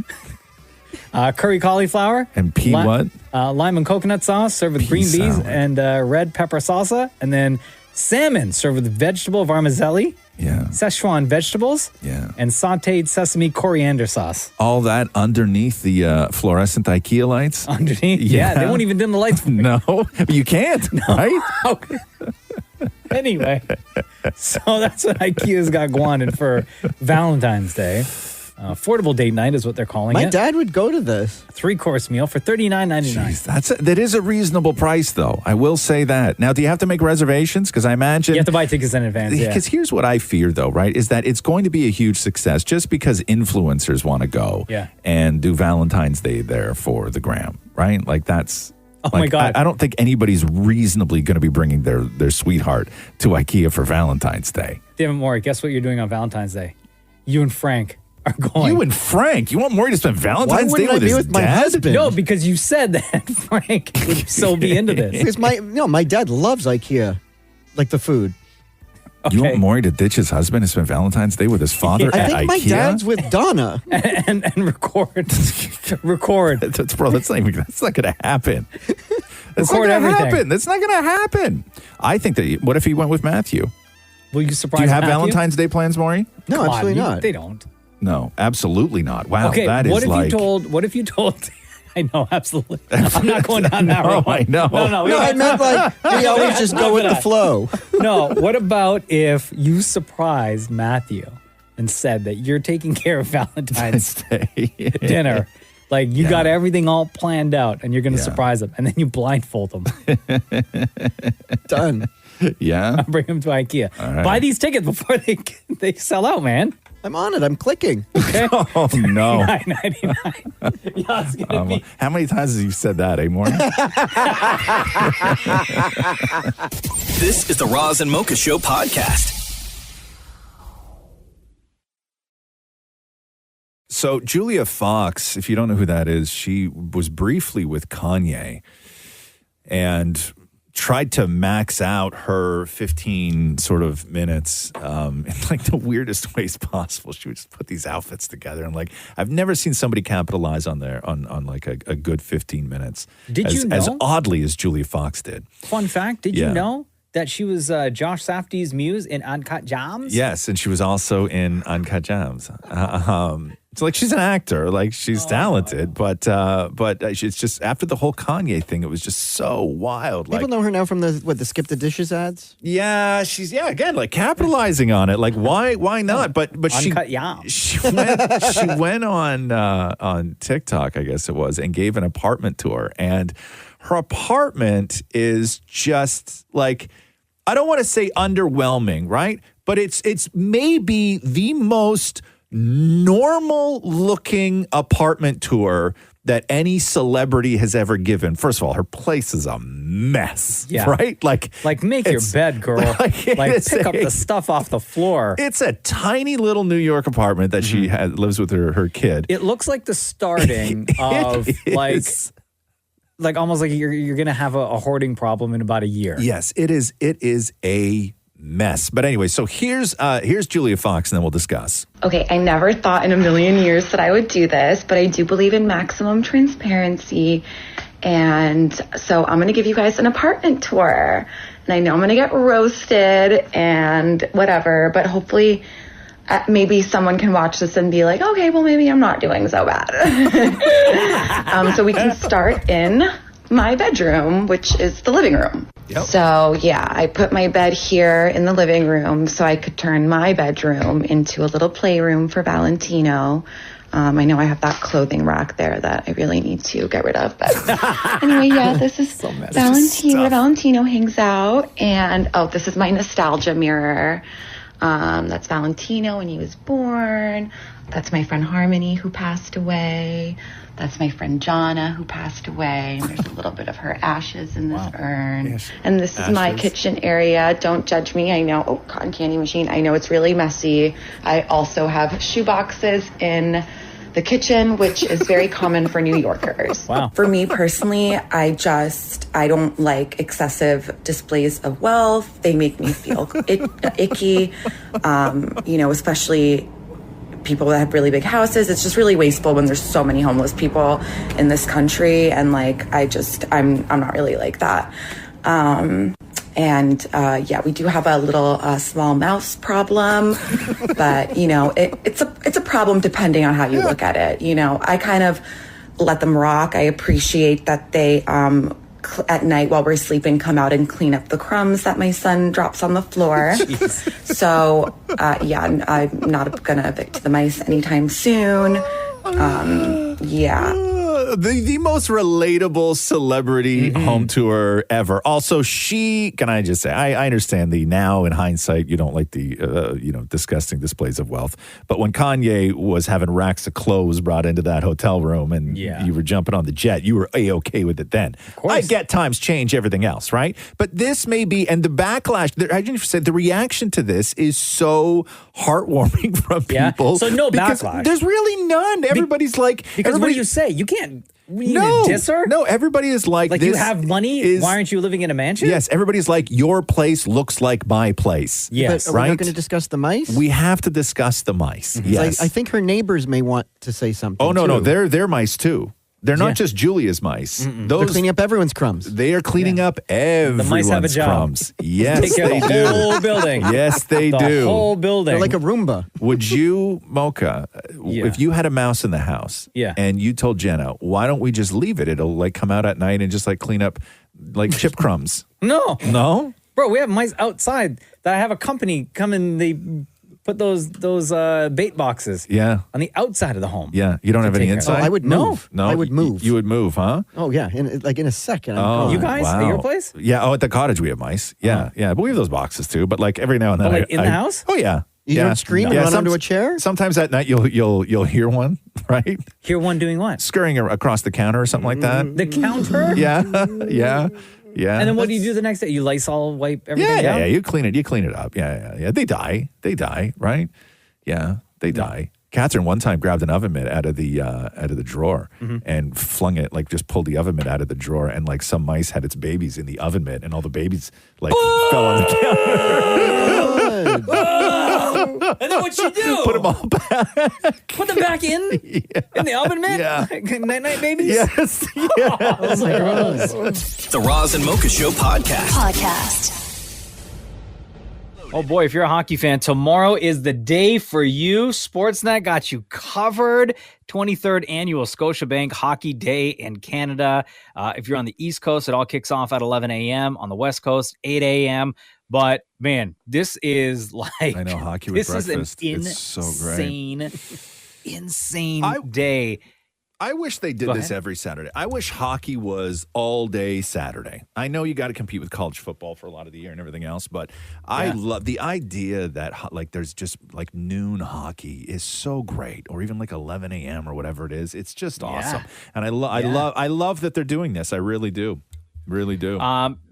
Curry cauliflower. And pea what? Lime and coconut sauce served with green beans salad. and red pepper salsa. And then salmon served with vegetable vermicelli. Yeah. Szechuan vegetables. Yeah. And sauteed sesame coriander sauce. All that underneath the fluorescent IKEA lights? Underneath? Yeah, they won't even dim the lights for me. No, you can't, right? Okay. Anyway, so that's what IKEA's got going on for Valentine's Day. Affordable date night is what they're calling My it. dad would go to this. 3-course meal for $39.99. That is a reasonable price, though. I will say that. Now, do you have to make reservations? Because I imagine You have to buy tickets in advance, yeah. Because here's what I fear, though, right? Is that it's going to be a huge success just because influencers want to go and do Valentine's Day there for the gram, right? Like that's. Oh my God. I don't think anybody's reasonably going to be bringing their sweetheart to IKEA for Valentine's Day. Damn it, Maury, guess what you're doing on Valentine's Day? You and Frank are going. You and Frank? You want Maury to spend Valentine's Day with his dad? No, because you said that Frank would so be into this. Because my dad loves IKEA, like the food. You want Maury to ditch his husband and spend Valentine's Day with his father I at think IKEA? my dad's with Donna. and record. That's not going to happen. That's Record not going to everything. happen. That's not going to happen. I think that. What if he went with Matthew? Will you surprise Do you have Matthew? Valentine's Day plans, Maury? No, Come on, absolutely not. They don't. No, absolutely not. Wow, Okay, that what is if like. what if you told I know, absolutely. I'm not going down that No, road. I know. No, I meant like we always just go with the flow. No, what about if you surprised Matthew and said that you're taking care of Valentine's Day dinner? Like you got everything all planned out and you're going to surprise him and then you blindfold him. Done. Yeah. Bring him to IKEA. All right. Buy these tickets before they sell out, man. I'm on it. I'm clicking. Okay. Oh, no. $9.99. Yeah, it's gonna be. How many times have you said that, eh, Maury? This is the Roz and Mocha Show podcast. So Julia Fox, if you don't know who that is, she was briefly with Kanye and tried to max out her 15 sort of minutes in like the weirdest ways possible. She would just put these outfits together and like I've never seen somebody capitalize on like a good 15 minutes. Did you know? As oddly as Julia Fox did. Fun fact, did you know that she was Josh Safdie's muse in Uncut Gems? Yes, and she was also in Uncut Gems. So like she's an actor, like she's talented, but it's just after the whole Kanye thing, it was just so wild. People know her now from the Skip the Dishes ads. Yeah, she's again like capitalizing on it. Like why not? But Uncut Yams. she went on TikTok, I guess it was, and gave an apartment tour, and her apartment is just like, I don't want to say underwhelming, right? But it's maybe the most normal looking apartment tour that any celebrity has ever given. First of all, her place is a mess, right? Like make your bed, girl. Like pick up the stuff off the floor. It's a tiny little New York apartment that she lives with her kid. It looks like the starting of like almost like you're going to have a hoarding problem in about a year. Yes, it is. It is a mess. But anyway, so here's Julia Fox, and then we'll discuss. Okay, I never thought in a million years that I would do this, but I do believe in maximum transparency. And so I'm going to give you guys an apartment tour. And I know I'm going to get roasted and whatever, but hopefully maybe someone can watch this and be like, okay, well, maybe I'm not doing so bad. So we can start in my bedroom, which is the living room. Yep. So yeah, I put my bed here in the living room so I could turn my bedroom into a little playroom for Valentino. I know I have that clothing rack there that I really need to get rid of. But anyway, yeah, this is Valentino where Valentino hangs out. And this is my nostalgia mirror. That's Valentino when he was born. That's my friend Harmony who passed away. That's my friend Jonna who passed away. And there's a little bit of her ashes in this urn. Yes. And this is my kitchen area. Don't judge me. I know, cotton candy machine. I know it's really messy. I also have shoe boxes in the kitchen, which is very common for New Yorkers. Wow. For me personally, I don't like excessive displays of wealth. They make me feel icky, especially people that have really big houses. It's just really wasteful when there's so many homeless people in this country. And I'm not really like that. We do have a little small mouse problem, but it's a problem depending on how you look at it. I kind of let them rock. I appreciate that they at night while we're sleeping, come out and clean up the crumbs that my son drops on the floor. So, yeah, I'm not going to evict the mice anytime soon. Yeah. The most relatable celebrity home tour ever. Also, can I just say, I understand now in hindsight, you don't like the, disgusting displays of wealth. But when Kanye was having racks of clothes brought into that hotel room and you were jumping on the jet, you were A-okay with it then. I get times change, everything else, right? But this may be, and the backlash, I didn't say the reaction to this is so heartwarming from people. So no because backlash. There's really none. Everybody's like, because what do you say? You can't. No, diss her? No, everybody is like you have money? Why aren't you living in a mansion? Yes, everybody's like, your place looks like my place. Yes. But are we not going to discuss the mice? We have to discuss the mice. Yes. I think her neighbors may want to say something. Oh, no, too. no, they're mice too. They're not just Julia's mice. They're cleaning up everyone's crumbs. They are cleaning up everyone's mice have a job. crumbs. Yes, Take care they of the do. whole building. Yes, they The do. whole building. They're like a Roomba. Would you, Mocha, if you had a mouse in the house and you told Jenna, why don't we just leave it? It'll like come out at night and just like clean up like chip crumbs. No. No? Bro, we have mice outside that I have a company come and they put those bait boxes on the outside of the home. Yeah. You don't have any inside? I would move. No. I would move. You would move, huh? Oh, yeah. In a second. Oh, you guys wow. at your place? Yeah. Oh, at the cottage we have mice. Yeah. Yeah. But we have those boxes too. But like every now and then. But like in the house? Oh, yeah. You don't scream and run onto a chair? Sometimes at night you'll hear one, right? Hear one doing what? Scurrying across the counter or something like that. The counter? Yeah. Yeah. Yeah. And then what do you do the next day? You Lysol wipe everything down? Yeah. You clean it up. Yeah. They die, right? Yeah. They die. Catherine one time grabbed an oven mitt out of the drawer and flung it, like just pulled the oven mitt out of the drawer, and like some mice had its babies in the oven mitt, and all the babies like fell on the counter. And then what'd she do? Put them all back. Put them back in the oven mitt? Yeah. Night night babies? Yes. Yes. The Roz and Mocha Show Podcast. Oh boy, if you're a hockey fan, tomorrow is the day for you. Sportsnet got you covered. 23rd annual Scotiabank Hockey Day in Canada. If you're on the East Coast, it all kicks off at 11 a.m. On the West Coast, 8 a.m. But man, this is like I know hockey with breakfast. This is It's so great. Insane day. I wish they did this every Saturday. I wish hockey was all day Saturday. I know you got to compete with college football for a lot of the year and everything else, but I love the idea that like there's just like noon hockey is so great, or even like 11 a.m. or whatever it is. It's just awesome, and I love that they're doing this. I really do. Really do.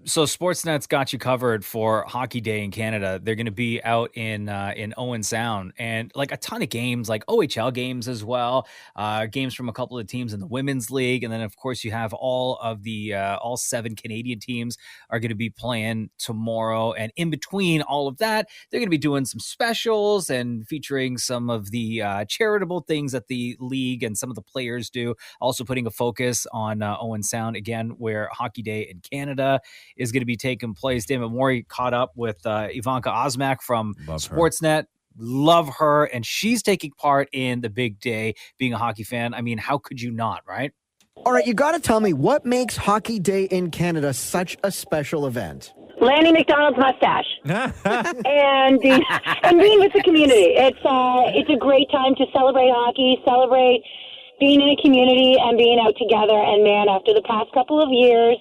So Sportsnet's got you covered for Hockey Day in Canada. They're going to be out in Owen Sound, and like a ton of games, like OHL games as well, games from a couple of teams in the Women's League, and then of course you have all 7 Canadian teams are going to be playing tomorrow. And in between all of that, they're going to be doing some specials and featuring some of the charitable things that the league and some of the players do. Also putting a focus on Owen Sound again, where Hockey Day in Canada is going to be taking place. David Morey caught up with Ivanka Osmak from Sportsnet. Love her, and she's taking part in the big day. Being a hockey fan, I mean, how could you not, right? All right, you got to tell me, what makes Hockey Day in Canada such a special event? Lanny McDonald's mustache and being with the community. It's a great time to celebrate hockey, celebrate being in a community and being out together. And man, after the past couple of years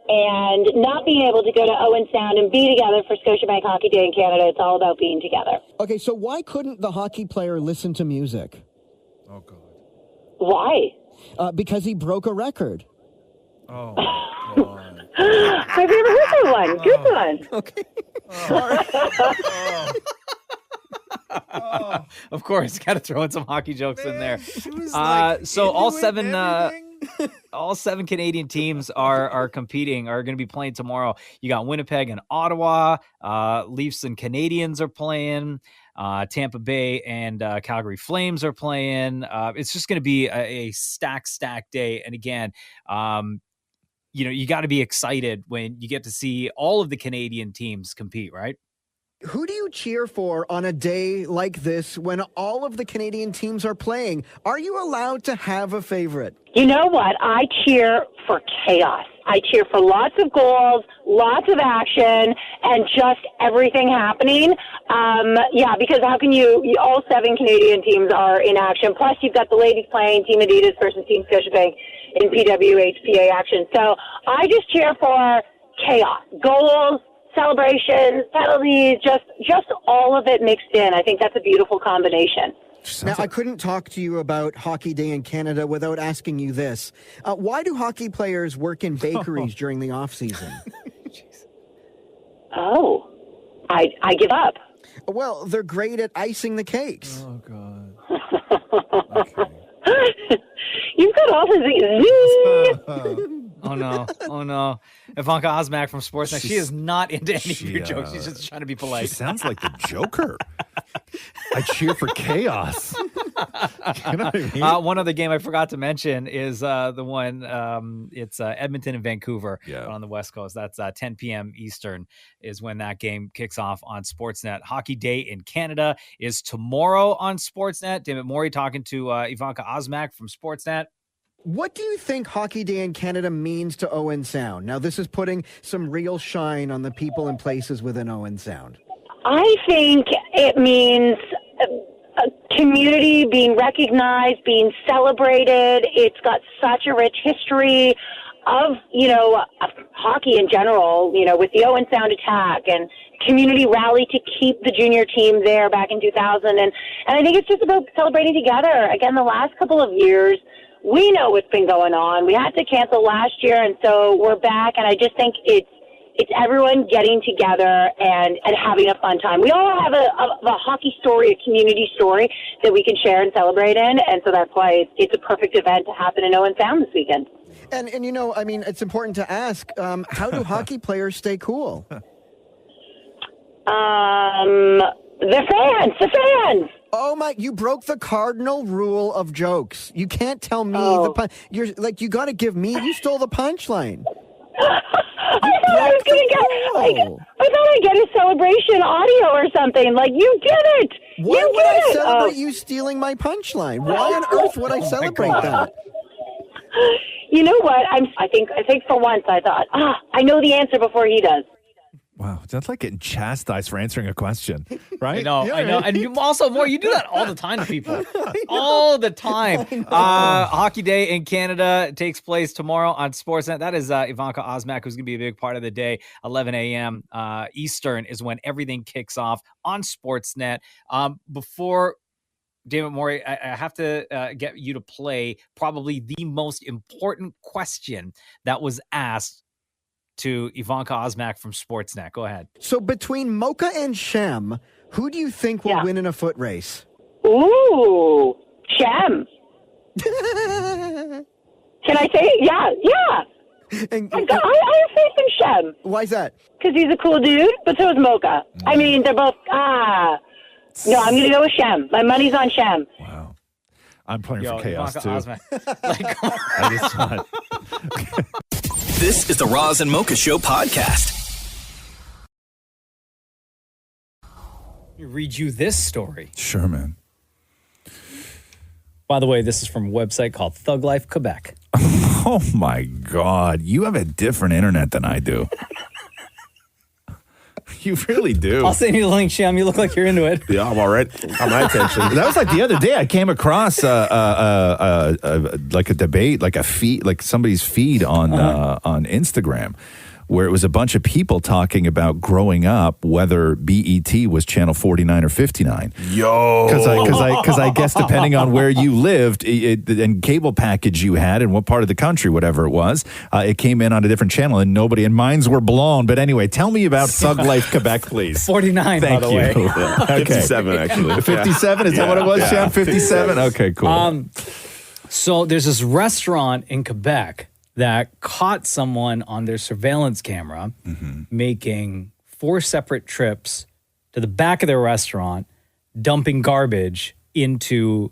and not being able to go to Owen Sound and be together for Scotiabank Hockey Day in Canada, it's all about being together. Okay, so why couldn't the hockey player listen to music? Oh, God. Why? Because he broke a record. Oh, God. Have you ever heard that one? Good one. Okay. Of course, got to throw in some hockey jokes in there. So all seven Canadian teams are competing, are going to be playing tomorrow. You got Winnipeg and Ottawa. Leafs and Canadians are playing. Tampa Bay and Calgary Flames are playing. It's just going to be a stack day. And again, you got to be excited when you get to see all of the Canadian teams compete, right? Who do you cheer for on a day like this when all of the Canadian teams are playing? Are you allowed to have a favorite? You know what? I cheer for chaos. I cheer for lots of goals, lots of action, and just everything happening. Because how can all 7 Canadian teams are in action. Plus, you've got the ladies playing Team Adidas versus Team Scotiabank in PWHPA action. So I just cheer for chaos, goals, celebrations, penalties, just all of it mixed in. I think that's a beautiful combination. Now, I couldn't talk to you about Hockey Day in Canada without asking you this. Why do hockey players work in bakeries during the off-season? Oh, I give up. Well, they're great at icing the cakes. Oh, God. You've got all the Oh no. Ivanka Osmak from Sportsnet. She is not into any of your jokes. She's just trying to be polite. She sounds like the Joker. I cheer for chaos. You know what I mean? One other game I forgot to mention is the one, it's Edmonton and Vancouver on the West Coast. That's 10 p.m. Eastern is when that game kicks off on Sportsnet. Hockey Day in Canada is tomorrow on Sportsnet. Dammit Morey talking to Ivanka Osmak from Sportsnet. What do you think Hockey Day in Canada means to Owen Sound? Now, this is putting some real shine on the people and places within Owen Sound. I think it means a community being recognized, being celebrated. It's got such a rich history of hockey in general, with the Owen Sound attack and community rally to keep the junior team there back in 2000. And I think it's just about celebrating together. Again, the last couple of years, we know what's been going on. We had to cancel last year, and so we're back, and I just think it's everyone getting together and having a fun time. We all have a hockey story, a community story that we can share and celebrate in, and so that's why it's a perfect event to happen in Owen Sound this weekend. And it's important to ask, how do hockey players stay cool? The fans. Oh my! You broke the cardinal rule of jokes. You can't tell me the punch. You got to give me. You stole the punchline. I thought I'd get a celebration audio or something. Like, you did it. Why would I celebrate you stealing my punchline? Why on earth would I celebrate that? You know what? I think for once I thought, I know the answer before he does. Wow, that's like getting chastised for answering a question, right? I know. And you also, you do that all the time to people. All the time. Hockey Day in Canada takes place tomorrow on Sportsnet. That is Ivanka Osmak, who's going to be a big part of the day. 11 a.m. Eastern is when everything kicks off on Sportsnet. Before Dammit Morey, I have to get you to play probably the most important question that was asked to Ivanka Osmak from Sportsnet. Go ahead. So between Mocha and Shem, who do you think will win in a foot race? Ooh, Shem. Can I say it? Yeah. I have faith in Shem. Why is that? Because he's a cool dude, but so is Mocha. I mean, they're both, No, I'm going to go with Shem. My money's on Shem. Wow. I'm playing for chaos, Ivanka too. Osmak. I just thought... This is the Roz and Mocha Show podcast. Let me read you this story. Sure, man. By the way, this is from a website called Thug Life Quebec. Oh, my God. You have a different internet than I do. You really do. I'll send you the link, Shem. You look like you're into it. Yeah, I'm all right. On my attention. That was like the other day. I came across like a debate, like a feed, like somebody's feed on Instagram, where it was a bunch of people talking about growing up, whether BET was channel 49 or 59. Yo, because I guess depending on where you lived and cable package you had and what part of the country, whatever it was, it came in on a different channel and minds were blown. But anyway, tell me about Thug Life Quebec, please. 49, Thank by the you. way. Okay. 57 actually. 57, is that what it was, Sean? 57? Okay, cool. So there's this restaurant in Quebec that caught someone on their surveillance camera making 4 separate trips to the back of their restaurant, dumping garbage into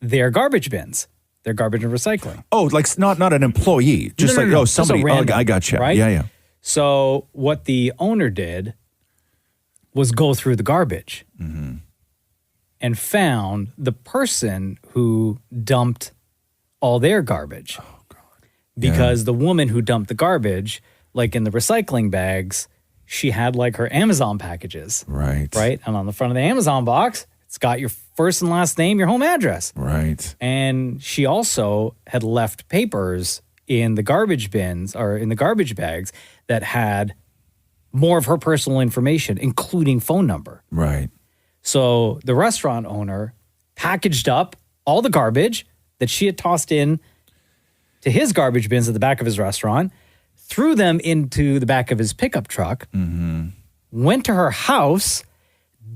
their garbage bins, their garbage and recycling. Oh, like not an employee, just No. Somebody. Random, I got you. right? Yeah. So what the owner did was go through the garbage and found the person who dumped all their garbage. because the woman who dumped the garbage, like in the recycling bags, she had like her Amazon packages. Right. Right. And on the front of the Amazon box, it's got your first and last name, your home address. Right. And she also had left papers in the garbage bins or in the garbage bags that had more of her personal information, including phone number. Right. So the restaurant owner packaged up all the garbage that she had tossed in to his garbage bins at the back of his restaurant, threw them into the back of his pickup truck, went to her house,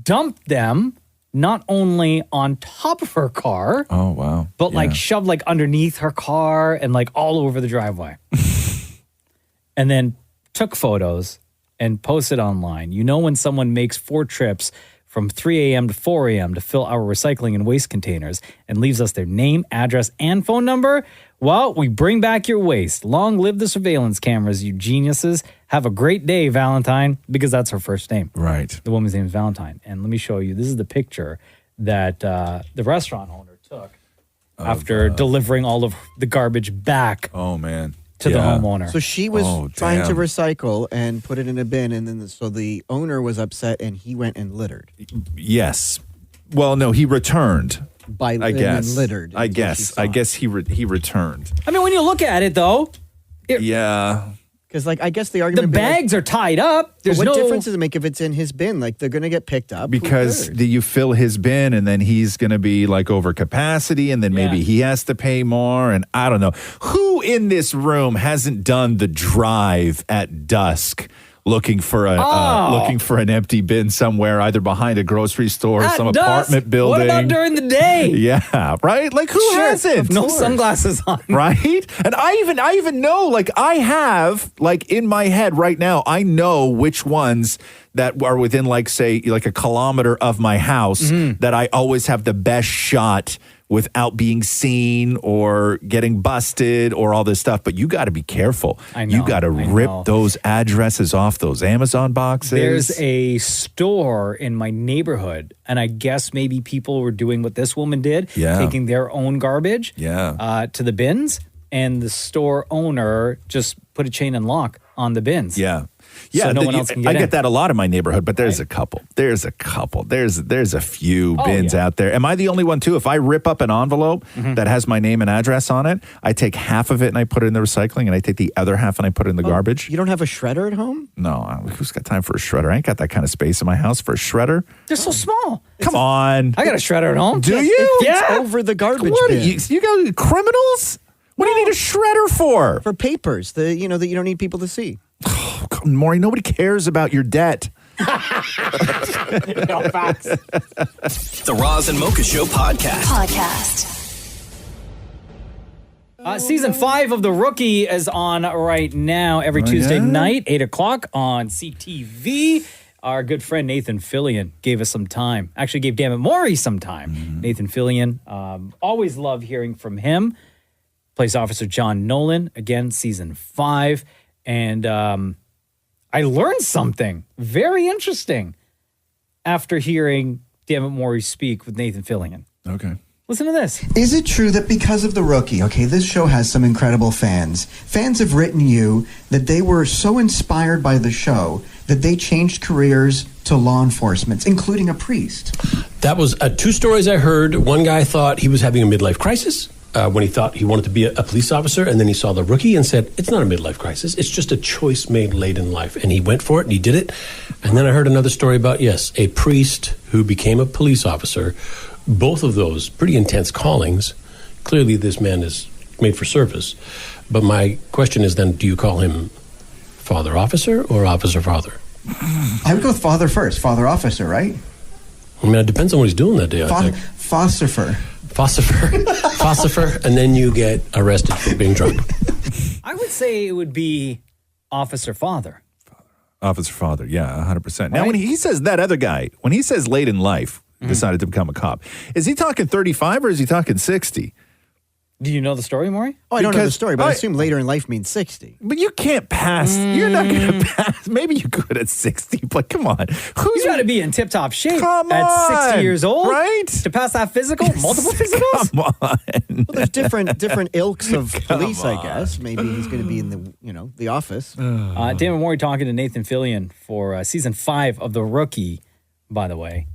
dumped them not only on top of her car, oh wow, but like shoved like underneath her car and like all over the driveway. And then took photos and posted online. You know, when someone makes 4 trips from 3 a.m. to 4 a.m. to fill our recycling and waste containers and leaves us their name, address, and phone number? Well, we bring back your waste. Long live the surveillance cameras, you geniuses. Have a great day, Valentine, because that's her first name. Right. The woman's name is Valentine. And let me show you. This is the picture that the restaurant owner took after delivering all of the garbage back. Oh, man. To the homeowner. So she was trying to recycle and put it in a bin, and then so the owner was upset, and he went and littered. Yes. Well, no, he returned. I guess. Littered. I guess he returned. I mean, when you look at it, though. Yeah. Because, like, I guess the argument... The bags are tied up. There's what no difference does it make if it's in his bin? Like, they're going to get picked up. Because you fill his bin and then he's going to be like over capacity and then maybe he has to pay more. And I don't know. Who in this room hasn't done the drive at dusk looking for an empty bin somewhere, either behind a grocery store or some apartment building? What about during the day? Yeah, right? Like, who hasn't? With no sunglasses on. Right? And I even know, like, I have, like, in my head right now, I know which ones that are within, like, say, like a kilometer of my house that I always have the best shot without being seen or getting busted or all this stuff. But you got to be careful. I know, you got to rip those addresses off those Amazon boxes. There's a store in my neighborhood, and I guess maybe people were doing what this woman did, taking their own garbage to the bins, and the store owner just put a chain and lock on the bins. Yeah. So no one else can get I in. get that a lot in my neighborhood, but there's a couple. There's a few bins out there. Am I the only one too? If I rip up an envelope that has my name and address on it, I take half of it and I put it in the recycling, and I take the other half and I put it in the garbage. You don't have a shredder at home? No, who's got time for a shredder? I ain't got that kind of space in my house for a shredder. They're so small. Come on. I got a shredder at home. Do you? It's over the garbage What bin. you got criminals? What do you need a shredder for? For papers, that you don't need people to see. Oh, God, Maury, nobody cares about your debt. The Roz and Mocha Show podcast. Season 5 of The Rookie is on right now every Tuesday night, 8 o'clock on CTV. Our good friend Nathan Fillion gave us some time. Actually gave Dammit Maury some time. Nathan Fillion, always love hearing from him. Police Officer John Nolan, again, season 5. And I learned something very interesting after hearing Dammit Maury speak with Nathan Fillion. Okay. Listen to this. Is it true that because of The Rookie, okay, this show has some incredible fans. Fans have written you that they were so inspired by the show that they changed careers to law enforcement, including a priest. That was 2 stories I heard. One guy thought he was having a midlife crisis when he thought he wanted to be a police officer, and then he saw The Rookie and said, it's not a midlife crisis. It's just a choice made late in life. And he went for it, and he did it. And then I heard another story about, a priest who became a police officer. Both of those pretty intense callings. Clearly, this man is made for service. But my question is then, do you call him father officer or officer father? I would go with father first, father officer, right? I mean, it depends on what he's doing that day, I think. Fossifer, and then you get arrested for being drunk. I would say it would be officer father. Officer father, yeah, 100%. Now, when he says that other guy, when he says late in life, decided to become a cop, is he talking 35 or is he talking 60? Do you know the story, Maury? Oh, I don't know the Because story, but I assume later in life means 60. But you can't pass. You're not going to pass. Maybe you could at 60, but come on. You got to be in tip-top shape Come at 60 on, years old, right? To pass that physical, multiple physicals. Come on. Well, there's different ilks of police, I guess. Maybe he's going to be in the office. David Morey talking to Nathan Fillion for season 5 of The Rookie, by the way.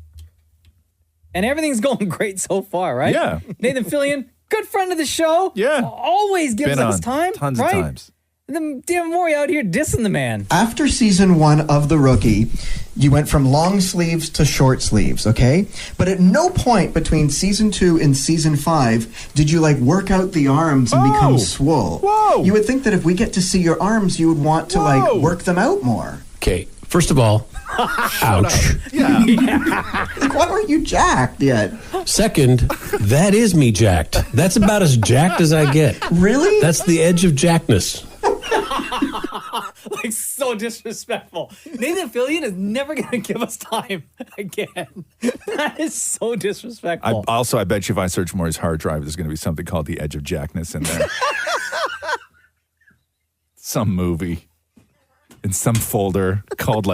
And everything's going great so far, right? Yeah. Nathan Fillion, good friend of the show. Yeah. Always gives Been us on time. tons right? of times. And then David Morey out here dissing the man. After season 1 of The Rookie, you went from long sleeves to short sleeves, okay? But at no point between season 2 and season 5 did you work out the arms and become swole. Whoa! You would think that if we get to see your arms, you would want to work them out more. Okay, first of all, ouch. Why aren't you jacked yet? Second, that is me jacked. That's about as jacked as I get. Really? That's the edge of jackness. So disrespectful. Nathan Fillion is never going to give us time again. That is so disrespectful. I bet you if I search Maury's hard drive, there's going to be something called The Edge of Jackness in there. Some movie in some folder called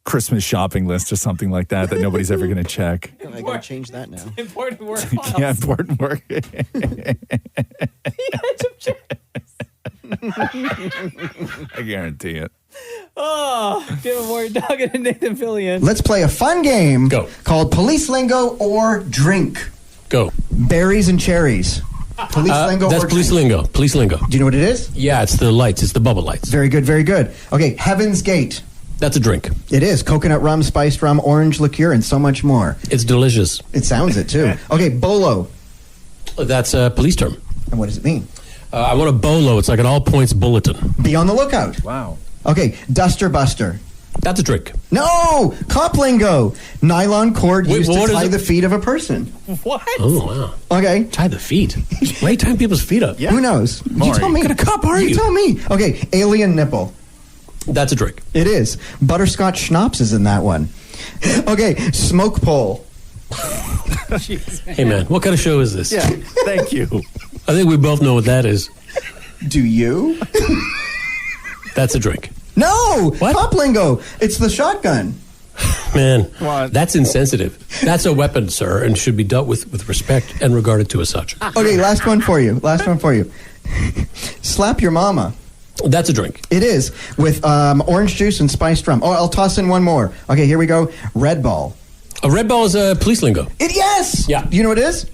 Christmas shopping list or something like that nobody's ever going to check. I got to change that now. Important work. Yeah, important work. I guarantee it. Oh, David Morey talking to Nathan Fillion. Let's play a fun game called Police Lingo or Drink. Go. Berries and cherries. Police lingo That's or police drink? lingo. Police lingo. Do you know what it is? Yeah, it's the lights. It's the bubble lights. Very good, very good. Okay, Heaven's Gate. That's a drink. It is. Coconut rum, spiced rum, orange liqueur, and so much more. It's delicious. It sounds it, too. Okay, Bolo. That's a police term. And what does it mean? I want a bolo. It's like an all-points bulletin. Be on the lookout. Wow. Okay, Duster Buster. That's a drink. No! Cop lingo. Nylon cord Wait, used what to is tie it? the feet of a person. What? Oh, wow. Okay. Tie the feet. Why are you tying people's feet up? Who knows? Maury. You tell me. What kind of cop are you? You tell me. Okay, alien nipple. That's a drink. It is. Butterscotch schnapps is in that one. Okay, smoke pole. Hey, man, what kind of show is this? Yeah, thank you. I think we both know what that is. Do you? That's a drink. No! What? Cop lingo. It's the shotgun. Man, that's insensitive. That's a weapon, sir, and should be dealt with respect and regarded to as such. Okay, last one for you. Slap your mama. That's a drink. It is, with orange juice and spiced rum. Oh, I'll toss in one more. Okay, here we go. Red ball. A red ball is a police lingo. Yes! Yeah. Do you know what it is?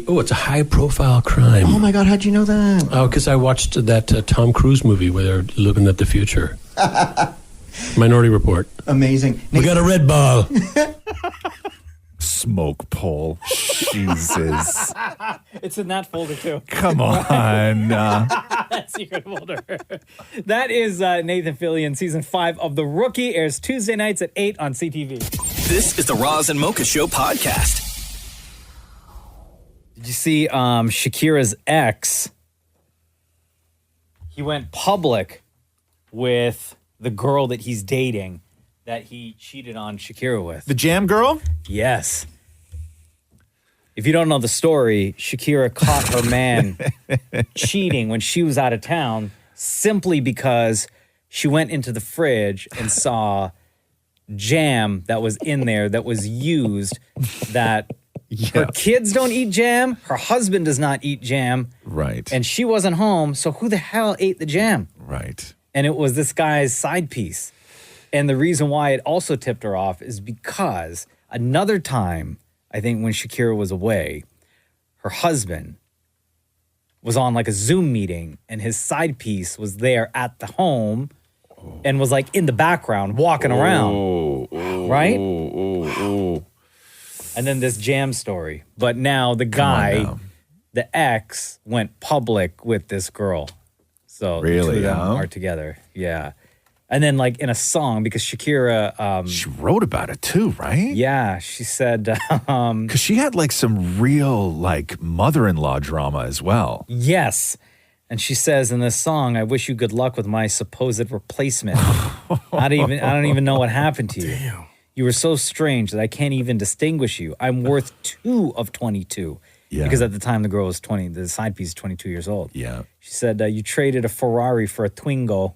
Oh, it's a high-profile crime. Oh, my God, how'd you know that? Oh, because I watched that Tom Cruise movie where they're looking at the future. Minority Report. Amazing. We got a red ball. Smoke pole. Jesus. It's in that folder, too. Come on. That secret folder. That is Nathan Fillion, season 5 of The Rookie. Airs Tuesday nights at 8 on CTV. This is the Roz and Mocha Show podcast. Did you see Shakira's ex? He went public with the girl that he's dating that he cheated on Shakira with. The Jam girl? Yes. If you don't know the story, Shakira caught her man cheating when she was out of town simply because she went into the fridge and saw jam that was in there that was used that her kids don't eat jam, her husband does not eat jam. Right. And she wasn't home, so who the hell ate the jam? Right. And it was this guy's side piece. And the reason why it also tipped her off is because another time, I think when Shakira was away, her husband was on like a Zoom meeting and his side piece was there at the home and was like in the background walking around. Right? And then this jam story. But now the guy, the ex, went public with this girl. So the two of them are together. Yeah. And then like in a song, because Shakira... she wrote about it too, right? Yeah. She said... Because she had like some real like mother-in-law drama as well. Yes. And she says in this song, I wish you good luck with my supposed replacement. I don't even know what happened to you. Damn. You were so strange that I can't even distinguish you. I'm worth 2 of 22. Yeah. Because at the time the girl was 20, the side piece is 22 years old. Yeah. She said, you traded a Ferrari for a Twingo.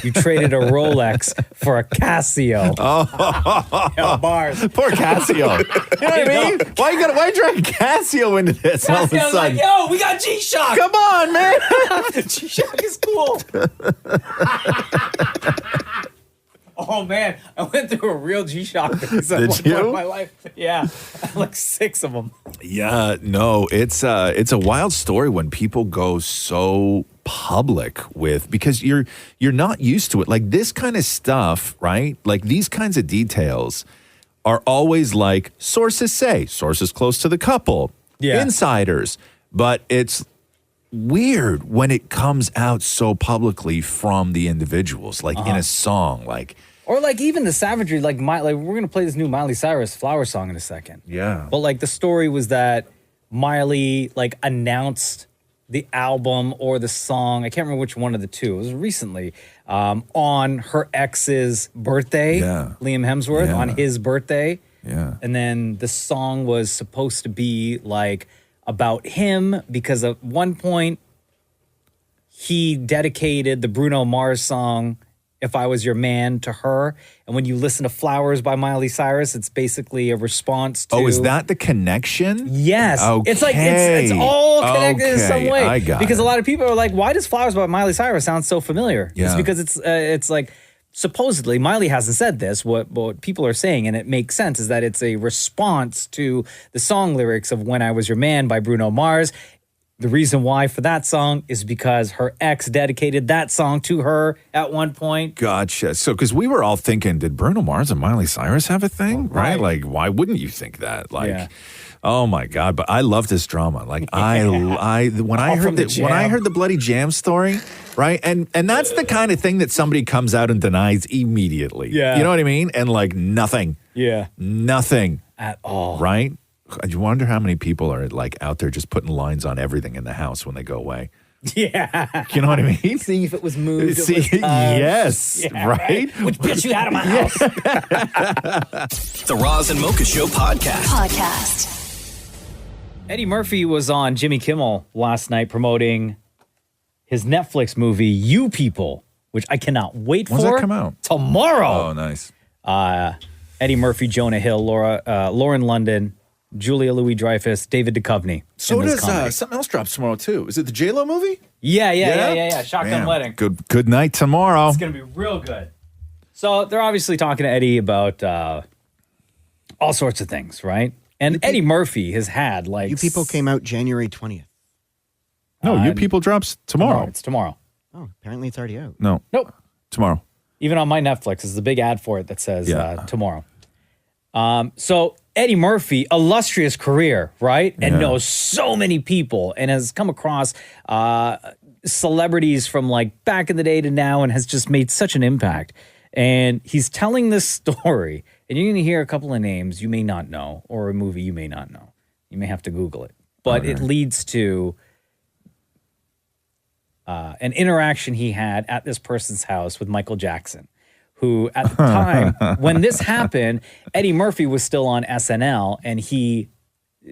You traded a Rolex for a Casio. Oh, yeah, bars. Poor Casio. You know what I mean? Why you drag Casio into this all of a Casio's sudden? like, yo, we got G-Shock. Come on, man. G-Shock is cool. Oh, man. I went through a real G-Shock phase at Did one point you? in my life. Yeah. Like 6 of them. Yeah, no, it's a wild story when people go so public with, because you're not used to it. Like this kind of stuff, right? Like these kinds of details are always like sources say, sources close to the couple, insiders. But it's weird when it comes out so publicly from the individuals, like in a song, like. Or like even the savagery, like we're gonna play this new Miley Cyrus Flower song in a second. Yeah. But like the story was that Miley like announced the album or the song, I can't remember which one of the two, it was recently, on her ex's birthday, Liam Hemsworth, on his birthday. Yeah. And then the song was supposed to be like about him because at one point he dedicated the Bruno Mars song If I Was Your Man to her. And when you listen to Flowers by Miley Cyrus, it's basically a response to... Oh, is that the connection? Yes. Okay. It's like, it's all connected in some way. I got because it. a lot of people are like, why does Flowers by Miley Cyrus sound so familiar? Yeah. It's because it's like, supposedly, Miley hasn't said this, what people are saying, and it makes sense, is that it's a response to the song lyrics of When I Was Your Man by Bruno Mars. The reason why for that song is because her ex dedicated that song to her at one point. Gotcha. So, because we were all thinking, did Bruno Mars and Miley Cyrus have a thing? Right? Like, why wouldn't you think that? Like, oh my God! But I love this drama. Like, when I heard the bloody jam story, right? And that's the kind of thing that somebody comes out and denies immediately. Yeah. You know what I mean? And like nothing. Yeah. Nothing at all. Right? I wonder how many people are like out there just putting lines on everything in the house when they go away. Yeah. You know what I mean? Seeing if it was moved. Yes. Yeah, right? Which bitch you had in my house? The Roz and Mocha Show podcast. Eddie Murphy was on Jimmy Kimmel last night promoting his Netflix movie, You People, which I cannot wait When's for. that come out? Tomorrow. Oh, nice. Eddie Murphy, Jonah Hill, Lauren London, Julia Louis-Dreyfus, David Duchovny. So in this does comedy. something else drops tomorrow too. Is it the J-Lo movie? Yeah. Shotgun Man, Wedding. Good night tomorrow. It's going to be real good. So they're obviously talking to Eddie about all sorts of things, right? And Eddie Murphy has had like... You People came out January 20th. No, You People drops tomorrow. It's tomorrow. Oh, apparently it's already out. No. Nope. Tomorrow. Even on my Netflix, there's a big ad for it that says tomorrow. So Eddie Murphy, illustrious career, right? And knows so many people and has come across celebrities from like back in the day to now and has just made such an impact. And he's telling this story, and you're going to hear a couple of names you may not know, or a movie you may not know. You may have to Google it. But it leads to an interaction he had at this person's house with Michael Jackson, who at the time when this happened, Eddie Murphy was still on SNL, and he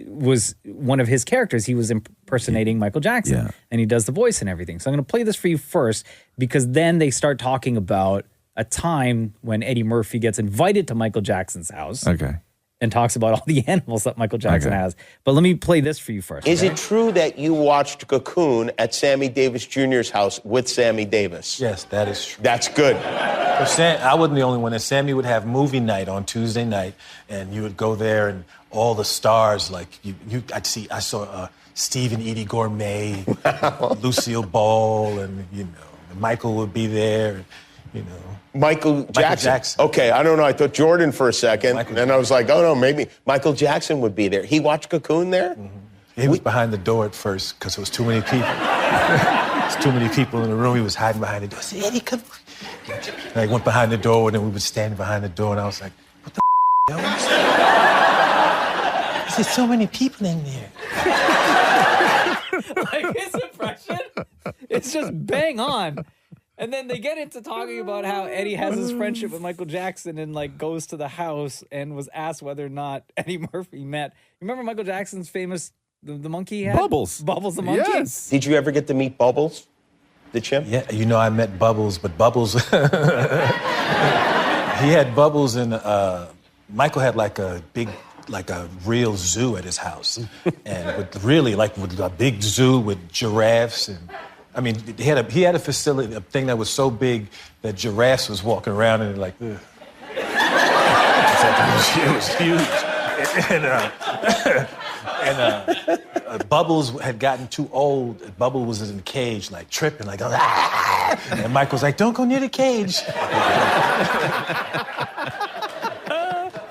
was one of his characters. He was impersonating Michael Jackson, and he does the voice and everything. So I'm going to play this for you first, because then they start talking about a time when Eddie Murphy gets invited to Michael Jackson's house. Okay. And talks about all the animals that Michael Jackson has. But let me play this for you first. Is it true that you watched Cocoon at Sammy Davis Jr.'s house with Sammy Davis? Yes, that is true. That's good. I wasn't the only one. And Sammy would have movie night on Tuesday night, and you would go there, and all the stars, like I saw Steve and Edie Gourmet, Lucille Ball, and Michael would be there, Michael Jackson. Okay, I don't know. I thought Jordan for a second, and I was like, oh no, maybe Michael Jackson would be there. He watched Cocoon there? Mm-hmm. He was behind the door at first because there was too many people. There's too many people in the room. He was hiding behind the door. I said, Eddie, come on. And I went behind the door, and then we would stand behind the door, and I was like, what the yo? There's so many people in there. Like his impression, it's just bang on. And then they get into talking about how Eddie has his friendship with Michael Jackson and like goes to the house and was asked whether or not Eddie Murphy met. You remember Michael Jackson's famous The monkey he had? Bubbles. Bubbles the monkey? Yes. Did you ever get to meet Bubbles, the chimp? Yeah, I met Bubbles, but Bubbles, he had Bubbles and Michael had like a real zoo at his house. And with a big zoo with giraffes and, I mean, he had a facility, a thing that was so big that giraffes was walking around and like, ugh. It was huge. And Bubbles had gotten too old. Bubbles was in the cage, like tripping, like, ah! And Mike was like, don't go near the cage.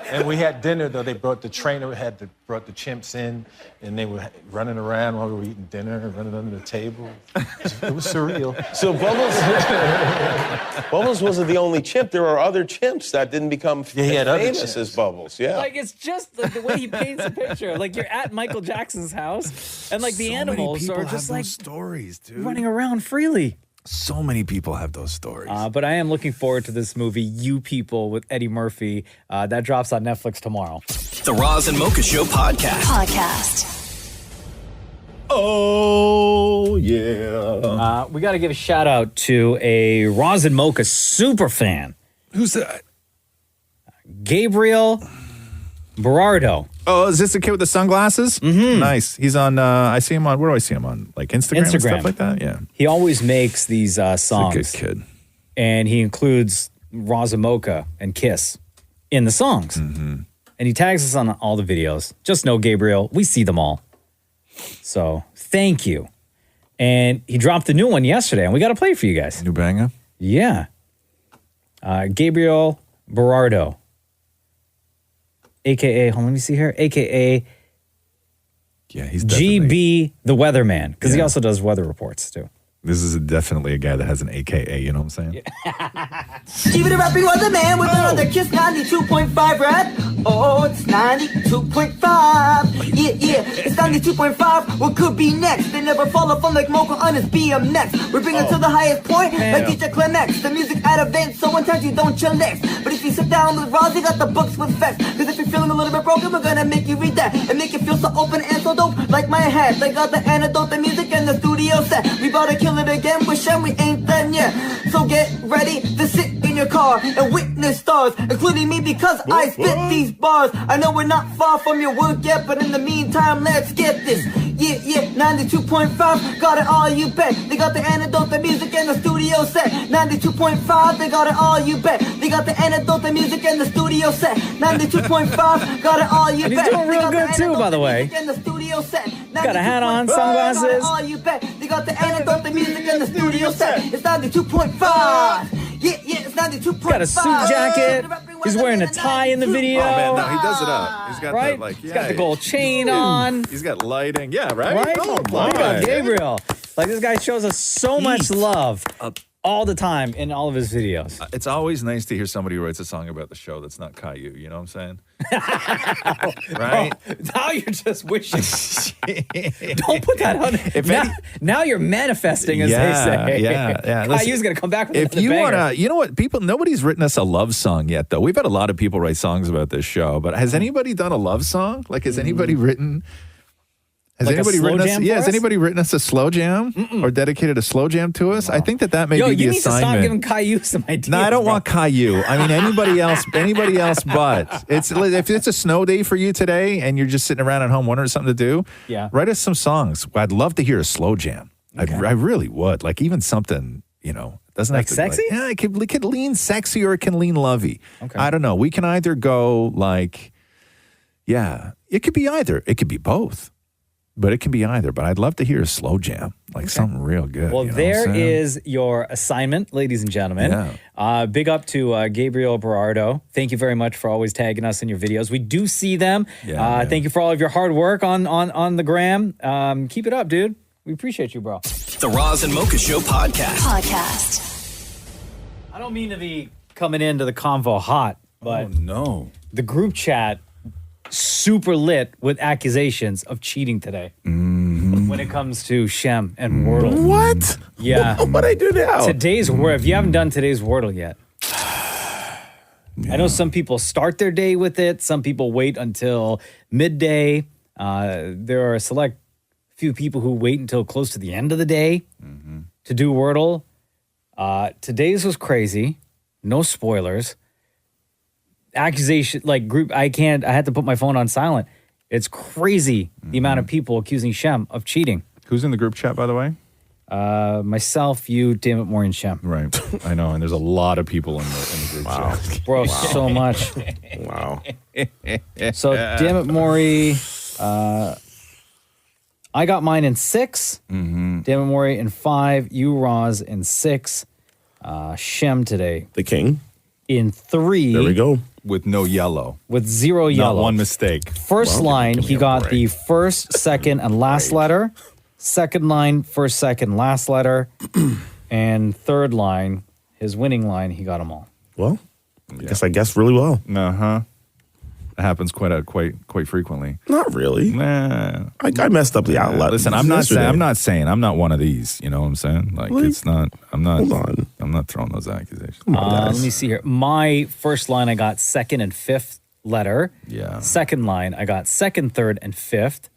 And we had dinner, though. They brought the trainer, brought the chimps in, and they were running around while we were eating dinner and running under the table. It was surreal. So Bubbles wasn't the only chimp. There are other chimps that didn't become famous as Bubbles. Yeah. Like, it's just like the way he paints a picture. Like, you're at Michael Jackson's house, and like the So many animals people are have just those like stories, dude. running around freely. So many people have those stories. But I am looking forward to this movie, You People, with Eddie Murphy. That drops on Netflix tomorrow. The Roz and Mocha Show podcast. Oh, yeah. We got to give a shout out to a Roz and Mocha super fan. Who's that? Gabriel Berardo. Oh, is this the kid with the sunglasses? Mm-hmm. Nice. He's on, I see him on, where do I see him on? Like Instagram and stuff like that? Yeah. He always makes these songs. He's a good kid. And he includes Roz and Mocha and Kiss in the songs. Mm-hmm. And he tags us on all the videos. Just know, Gabriel, we see them all. So thank you. And he dropped the new one yesterday, and we got to play it for you guys. New banger? Yeah. Gabriel Berardo. AKA, hold on, let me see here. AKA Yeah, he's GB the Weatherman, because he also does weather reports too. This is definitely a guy that has an AKA, you know what I'm saying? Even the rapping was a man with another Kiss 92.5 rap. Oh, it's 92.5. Yeah, it's 92.5. What could be next? They never fall off like Mocha on his BM next. We bring it to the highest point, like DJ Climax. The music at events, so sometimes you don't chillax. But if you sit down with Roz, you got the books with facts. Cause if you're feeling a little bit broken, we're gonna make you read that. And make you feel so open and so dope, like my hat. They got the antidote, the music, and the studio set. We about to kill it again, wish and we ain't done yet. So get ready to sit in your car and witness stars, including me, because I spit these bars. I know we're not far from your work yet, but in the meantime, let's get this. Yeah, 92.5, got it all, you bet. They got the antidote, the music, and the studio set. 92.5, they got it all, you bet. They got the antidote, the music, and the studio set. 92.5, got it all, you And bet. he's doing real good too, by the way. And the studio set. Got a hat on, sunglasses. All you bet. They got the antidote, the music, and the studio set. It's 92.5. Yeah, it's 92.5. Got a suit jacket. He's wearing a tie in the video. Oh, man, no, he does it up. He's got right? that, like, He's got the gold chain on. He's got lighting. Yeah, right? Right? Oh, My my. God, Gabriel. Like, this guy shows us so much love all the time in all of his videos. It's always nice to hear somebody who writes a song about the show that's not Caillou, you know what I'm saying? Right? Oh, now you're just wishing. Don't put that on. Now you're manifesting, as they say. Yeah. Caillou's going to come back with if another you banger. want to, you know what, people, nobody's written us a love song yet, though. We've had a lot of people write songs about this show, but has anybody done a love song? Like, has anybody written... Has Like a anybody slow written us? jam Yeah, for has us? anybody written us a slow jam or dedicated a slow jam to us? I think that may Yo, be the you need to stop assignment. giving Caillou some ideas. No, I don't want Caillou. I mean, anybody else but. If it's a snow day for you today and you're just sitting around at home wondering something to do, write us some songs. I'd love to hear a slow jam. I really would. Like even something, doesn't Like have to sexy? it could lean sexy or it can lean lovey. Okay. I don't know. We can either go like, it could be either. It could be both. But it can be either. But I'd love to hear a slow jam, like something real good. Well, you know there what I'm saying? is your assignment, ladies and gentlemen. Big up to Gabriel Berardo. Thank you very much for always tagging us in your videos. We do see them. Thank you for all of your hard work on the gram. Keep it up, dude. We appreciate you, bro. The Roz and Mocha Show podcast. I don't mean to be coming into the convo hot, but the group chat super lit with accusations of cheating today when it comes to Shem and Wordle. What? Yeah. What'd I do now? Today's Wordle. If you haven't done today's Wordle yet, I know some people start their day with it. Some people wait until midday. There are a select few people who wait until close to the end of the day to do Wordle. Today's was crazy. No spoilers. Accusation, like group, I had to put my phone on silent. It's crazy the amount of people accusing Shem of cheating. Who's in the group chat, by the way? Myself, you, Dammit, Maury, and Shem. Right. I know, and there's a lot of people in the group chat. Bro, so much. Wow. So, Dammit, Maury, I got mine in 6. Dammit, Maury in 5. You, Roz, in 6. Shem today. The king. In 3. There we go. With no yellow. With 0 yellow. Not one mistake. First line, he got the first, second, and last letter. Second line, first, second, last letter. And third line, his winning line, he got them all. Well, I guess really well. Uh-huh. It happens quite frequently. Not really. Nah. I messed up the outlet. Listen, I'm not saying I'm not one of these. You know what I'm saying? Like Really? it's not. I'm not. Hold on. I'm not throwing those accusations. Let me see here. My first line, I got second and fifth letter. Yeah. Second line, I got second, third, and fifth.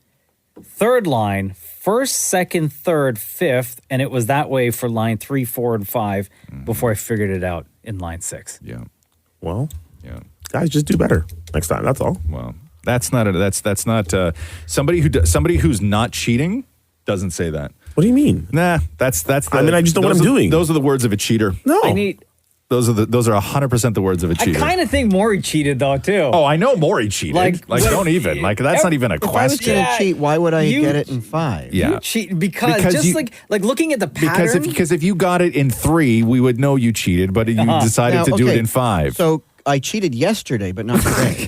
Third line, first, second, third, fifth, and it was that way for line 3, 4, and 5 before I figured it out in line 6. Yeah. Well, yeah. Guys, just do better next time. That's all. Well, that's not somebody who's not cheating doesn't say that. What do you mean? Nah, that's. I just know what I'm doing. Those are the words of a cheater. No. Those are 100% the words of a cheater. I kind of think Maury cheated though too. Oh, I know Maury cheated. Like don't even. Like that's not even a If I was question. going to cheat, why would I get it in 5? Yeah. You cheat because just you- like looking at the pattern. Because if you got it in 3, we would know you cheated, but you decided Now, to do it okay, in 5. So I cheated yesterday, but not today.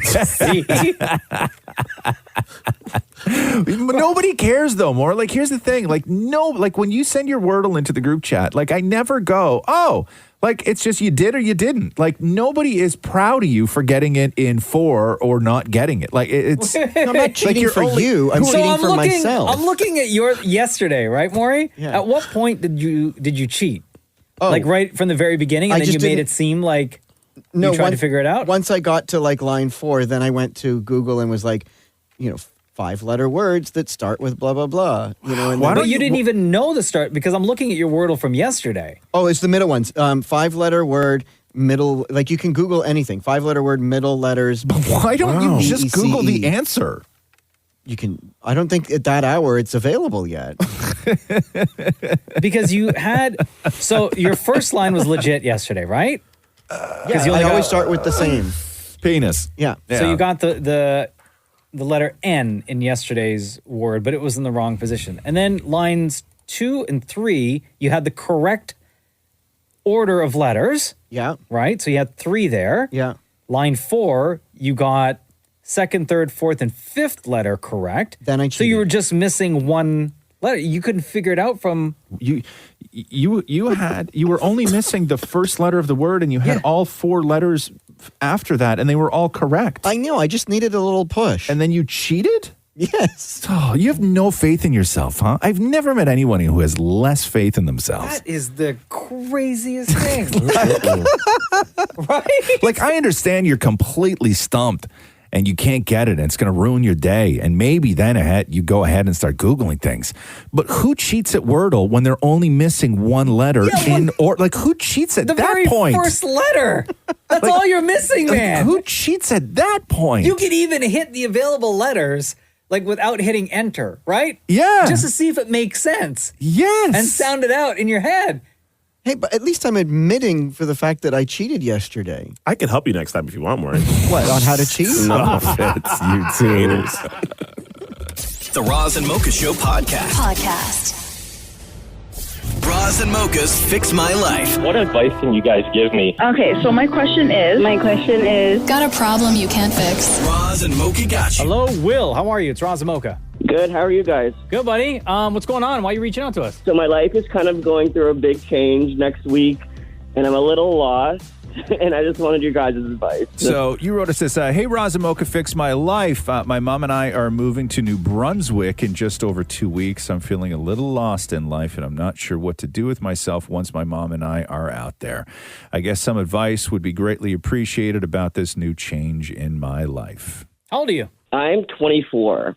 Nobody cares though, more. Like here's the thing. Like when you send your Wordle into the group chat, like I never go, oh, like it's just you did or you didn't. Like nobody is proud of you for getting it in 4 or not getting it. Like it's I'm not cheating for you. I'm cheating for myself. I'm looking at your yesterday, right, Maury? Yeah. At what point did you cheat? Oh. Like right from the very beginning, and I then you just made didn't- it seem like you tried to figure it out? Once I got to like line 4, then I went to Google and was like, 5-letter words that start with blah, blah, blah. And But you didn't even know the start because I'm looking at your Wordle from yesterday. Oh, it's the middle ones. 5-letter word, middle, like you can Google anything. 5-letter word, middle letters. But why don't you just Google the BECE. answer? You can, I don't think at that hour it's available yet. Because you had, so your first line was legit yesterday, right? Yeah, I always start with the same. Penis. Yeah. So you got the letter N in yesterday's word, but it was in the wrong position. And then lines 2 and 3, you had the correct order of letters. Yeah. Right? So you had 3 there. Yeah. Line 4, you got second, third, fourth, and fifth letter correct. Then I So you were just missing one letter. You couldn't figure it out from You were only missing the first letter of the word, and you had all 4 letters after that, and they were all correct. I know. I just needed a little push. And then you cheated? Yes. Oh, you have no faith in yourself, huh? I've never met anyone who has less faith in themselves. That is the craziest thing. Right? Like, I understand you're completely stumped and you can't get it and it's going to ruin your day. And maybe then you go ahead and start Googling things. But who cheats at Wordle when they're only missing one letter like who cheats at The that very point? first letter. That's all you're missing, man. Who cheats at that point? You can even hit the available letters like without hitting enter, right? Yeah. Just to see if it makes sense. Yes. And sound it out in your head. Hey, but at least I'm admitting for the fact that I cheated yesterday. I can help you next time if you want more. What, on how to cheat? No, it's you too. The Roz and Mocha Show podcast. Roz and Mocha's Fix My Life. What advice can you guys give me? Okay, so my question is, Got a problem you can't fix? Roz and Mocha got you. Hello, Will. How are you? It's Roz and Mocha. Good, how are you guys? Good, buddy. What's going on? Why are you reaching out to us? So my life is kind of going through a big change next week, and I'm a little lost, and I just wanted your guys' advice. So you wrote us this, hey, Roz and Mocha, fix my life. My mom and I are moving to New Brunswick in just over 2 weeks. I'm feeling a little lost in life, and I'm not sure what to do with myself once my mom and I are out there. I guess some advice would be greatly appreciated about this new change in my life. How old are you? I'm 24.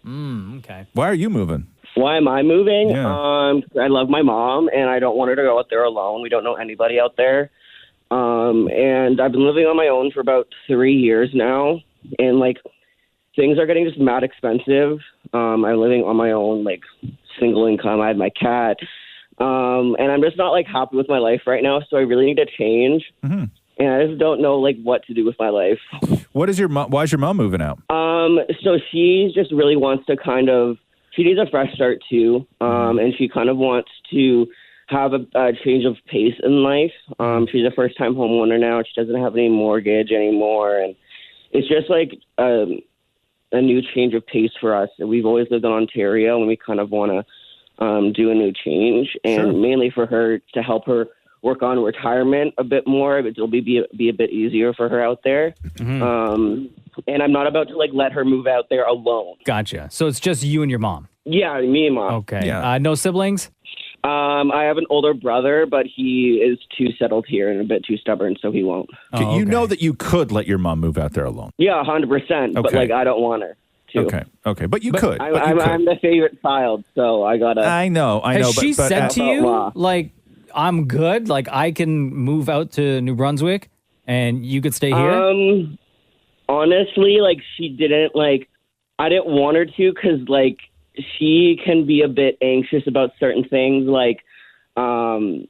Okay. Why are you moving? Why am I moving? Yeah. I love my mom, and I don't want her to go out there alone. We don't know anybody out there. And I've been living on my own for about 3 years now, and, like, things are getting just mad expensive. I'm living on my own, like, single income. I have my cat. And I'm just not, like, happy with my life right now, so I really need to change. Mm-hmm. And I just don't know, like, what to do with my life. Why is your mom moving out? So she just really wants to she needs a fresh start too. And she kind of wants to have a change of pace in life. She's a first time homeowner now. She doesn't have any mortgage anymore. And it's just like, a new change of pace for us. We've always lived in Ontario, and we kind of want to do a new change, and mainly for her to help her work on retirement a bit more. It'll be a bit easier for her out there. Mm-hmm. And I'm not about to, like, let her move out there alone. Gotcha. So it's just you and your mom. Yeah, me and mom. Okay. No siblings? I have an older brother, but he is too settled here and a bit too stubborn, so he won't. Okay, you know that you could let your mom move out there alone. Yeah, 100%. But, Okay. like, I don't want her to. Okay, but you could. I'm the favorite child, so I gotta. I know. Has she but said to you, law. like, I'm good, like, I can move out to New Brunswick and you could stay here? Honestly, like, she didn't, like, I didn't want her to, because, like, she can be a bit anxious about certain things, like I'm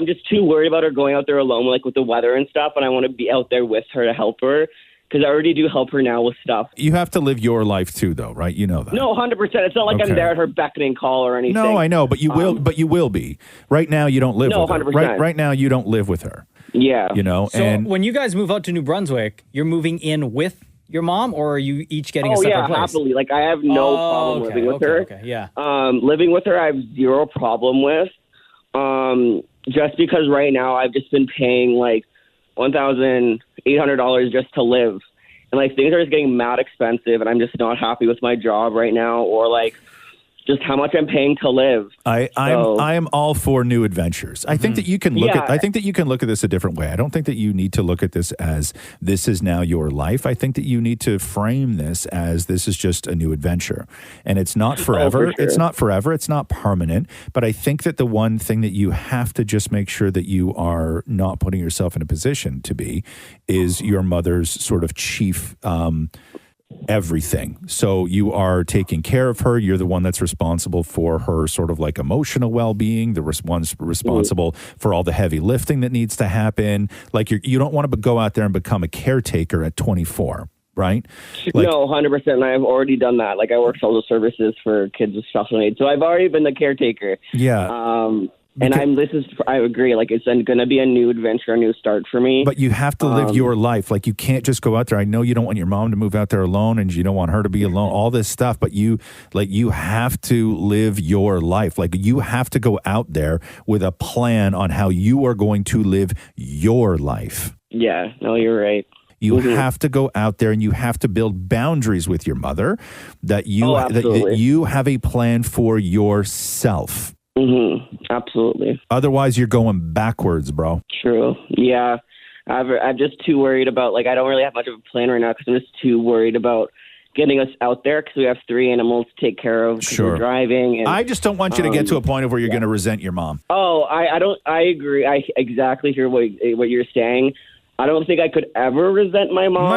just too worried about her going out there alone, like, with the weather and stuff, and I want to be out there with her to help her, because I already do help her now with stuff. You have to live your life too, though, right? You know that. No, 100%. It's not like Okay. I'm there at her beckoning call or anything. No, I know, but you will. But you will be. Right now, you don't live No, with her. 100%. Right now, you don't live with her. Yeah. You know, So and when you guys move out to New Brunswick, you're moving in with your mom, or are you each getting a Oh, separate yeah, place? happily. Like, I have no problem living with her. Okay, yeah. Living with her, I have zero problem with. Just because right now I've just been paying, like, $1,800 just to live. And, like, things are just getting mad expensive, and I'm just not happy with my job right now, or, like, just how much I'm paying to live. I am all for new adventures. I think that you can look Yeah. at. I think that you can look at this a different way. I don't think that you need to look at this as this is now your life. I think that you need to frame this as this is just a new adventure, and it's not forever. for sure. It's not forever. It's not permanent. But I think that the one thing that you have to just make sure that you are not putting yourself in a position to be is your mother's sort of chief. Everything. So you are taking care of her. You're the one that's responsible for her sort of like emotional well-being, the one's responsible for all the heavy lifting that needs to happen. Like you don't want to go out there and become a caretaker at 24, right? Like, No, 100%. And I've already done that. Like, I work social services for kids with special needs. So I've already been the caretaker. yeah. And I agree. Like, it's going to be a new adventure, a new start for me. But you have to live your life. Like, you can't just go out there. I know you don't want your mom to move out there alone, and you don't want her to be alone, all this stuff, but you have to live your life. Like, you have to go out there with a plan on how you are going to live your life. Yeah, no, you're right. You have to go out there and you have to build boundaries with your mother that that you have a plan for yourself. Mm-hmm. Absolutely. Otherwise, you're going backwards, bro. True. Yeah. I'm just too worried about, like, I don't really have much of a plan right now because I'm just too worried about getting us out there because we have 3 animals to take care of. 'Cause Sure. we're driving. And, I just don't want you to get to a point of where you're going to resent your mom. Oh, I agree. I exactly hear what you're saying. I don't think I could ever resent my mom,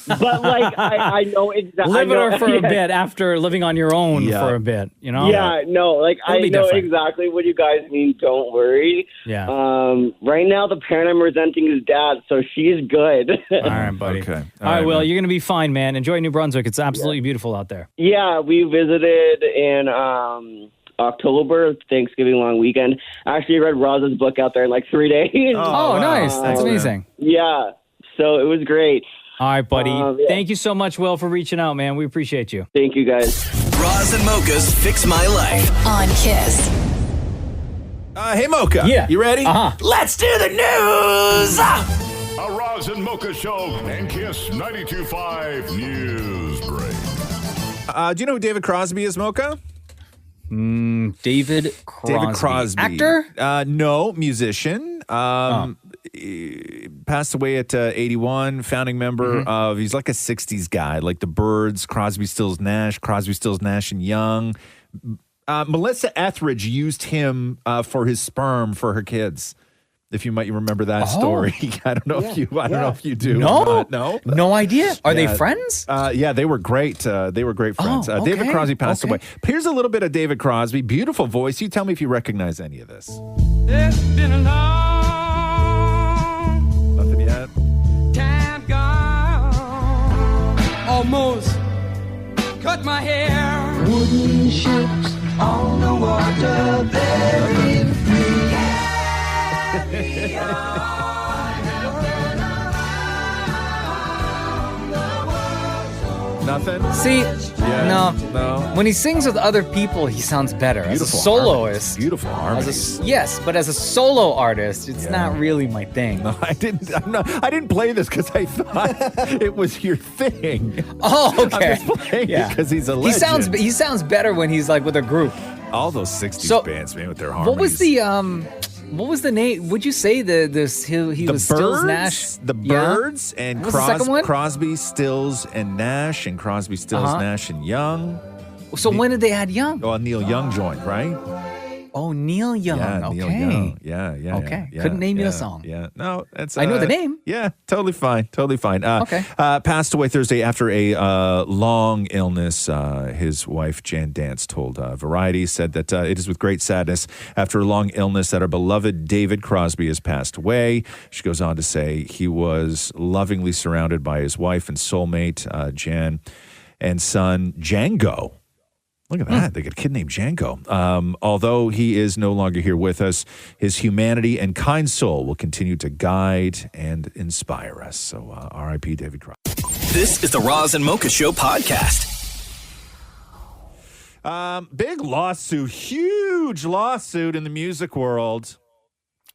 but I know exactly. Live with her for a bit after living on your own for a bit, you know? Yeah, no, like, It'll I be know different. exactly what you guys mean. Don't worry. Yeah. Right now, the parent I'm resenting is dad, so she's good. All right, buddy. Okay. All right, Will, man. you're going to be fine, man. Enjoy New Brunswick. It's absolutely beautiful out there. Yeah, we visited in October, Thanksgiving long weekend. I actually read Roz's book out there in like 3 days. Oh, nice. That's amazing. Yeah, so it was great. All right, buddy. Yeah. Thank you so much, Will, for reaching out, man. We appreciate you. Thank you, guys. Roz and Mocha's Fix My Life. On Kiss. Hey, Mocha. Yeah. You ready? Uh-huh. Let's do the news. A Roz and Mocha Show and Kiss 92.5 News Break. Do you know who David Crosby is, Mocha? David Crosby. David Crosby. Actor? No, musician. passed away at 81, founding member of, he's like a 60s guy, like the Byrds, Crosby, Stills, Nash, and Young. Melissa Etheridge used him for his sperm for her kids. If you might remember that story. I don't know if you do. No idea. Are they friends? Yeah, they were great. They were great friends. David Crosby passed away. Here's a little bit of David Crosby. Beautiful voice. You tell me if you recognize any of this. It's been a long Nothing yet. time gone. Almost cut my hair. Wooden ships on the water, very free. Carry on and around the world. Nothing? See, Yeah. no. When he sings with other people, he sounds better. As a soloist. Beautiful harmonies. Yes, but as a solo artist, it's not really my thing. No, I didn't play this because I thought it was your thing. Oh, okay. I'm just playing because he's a legend. He sounds better when he's like with a group. All those 60s bands, man, with their harmonies. What was the name? Would you say he was Stills, Nash? The Byrds and What was the second one? Crosby, Stills, and Nash, and Crosby, Stills, Nash, and Young. So when did they add Young? Oh, Neil Young joined, right? Oh, Neil Young. Yeah, okay. Neil Young. Yeah. Okay. Yeah, Couldn't name you yeah, a song. Yeah. No, it's. I know the name. Yeah, totally fine. Okay. Passed away Thursday after a long illness. His wife, Jan Dance, told Variety, said that it is with great sadness after a long illness that our beloved David Crosby has passed away. She goes on to say he was lovingly surrounded by his wife and soulmate, Jan, and son, Django. Look at that. They got a kid named Django. Although he is no longer here with us, his humanity and kind soul will continue to guide and inspire us. So R.I.P. David Crosby. This is the Roz and Mocha Show podcast. Big lawsuit, huge lawsuit in the music world.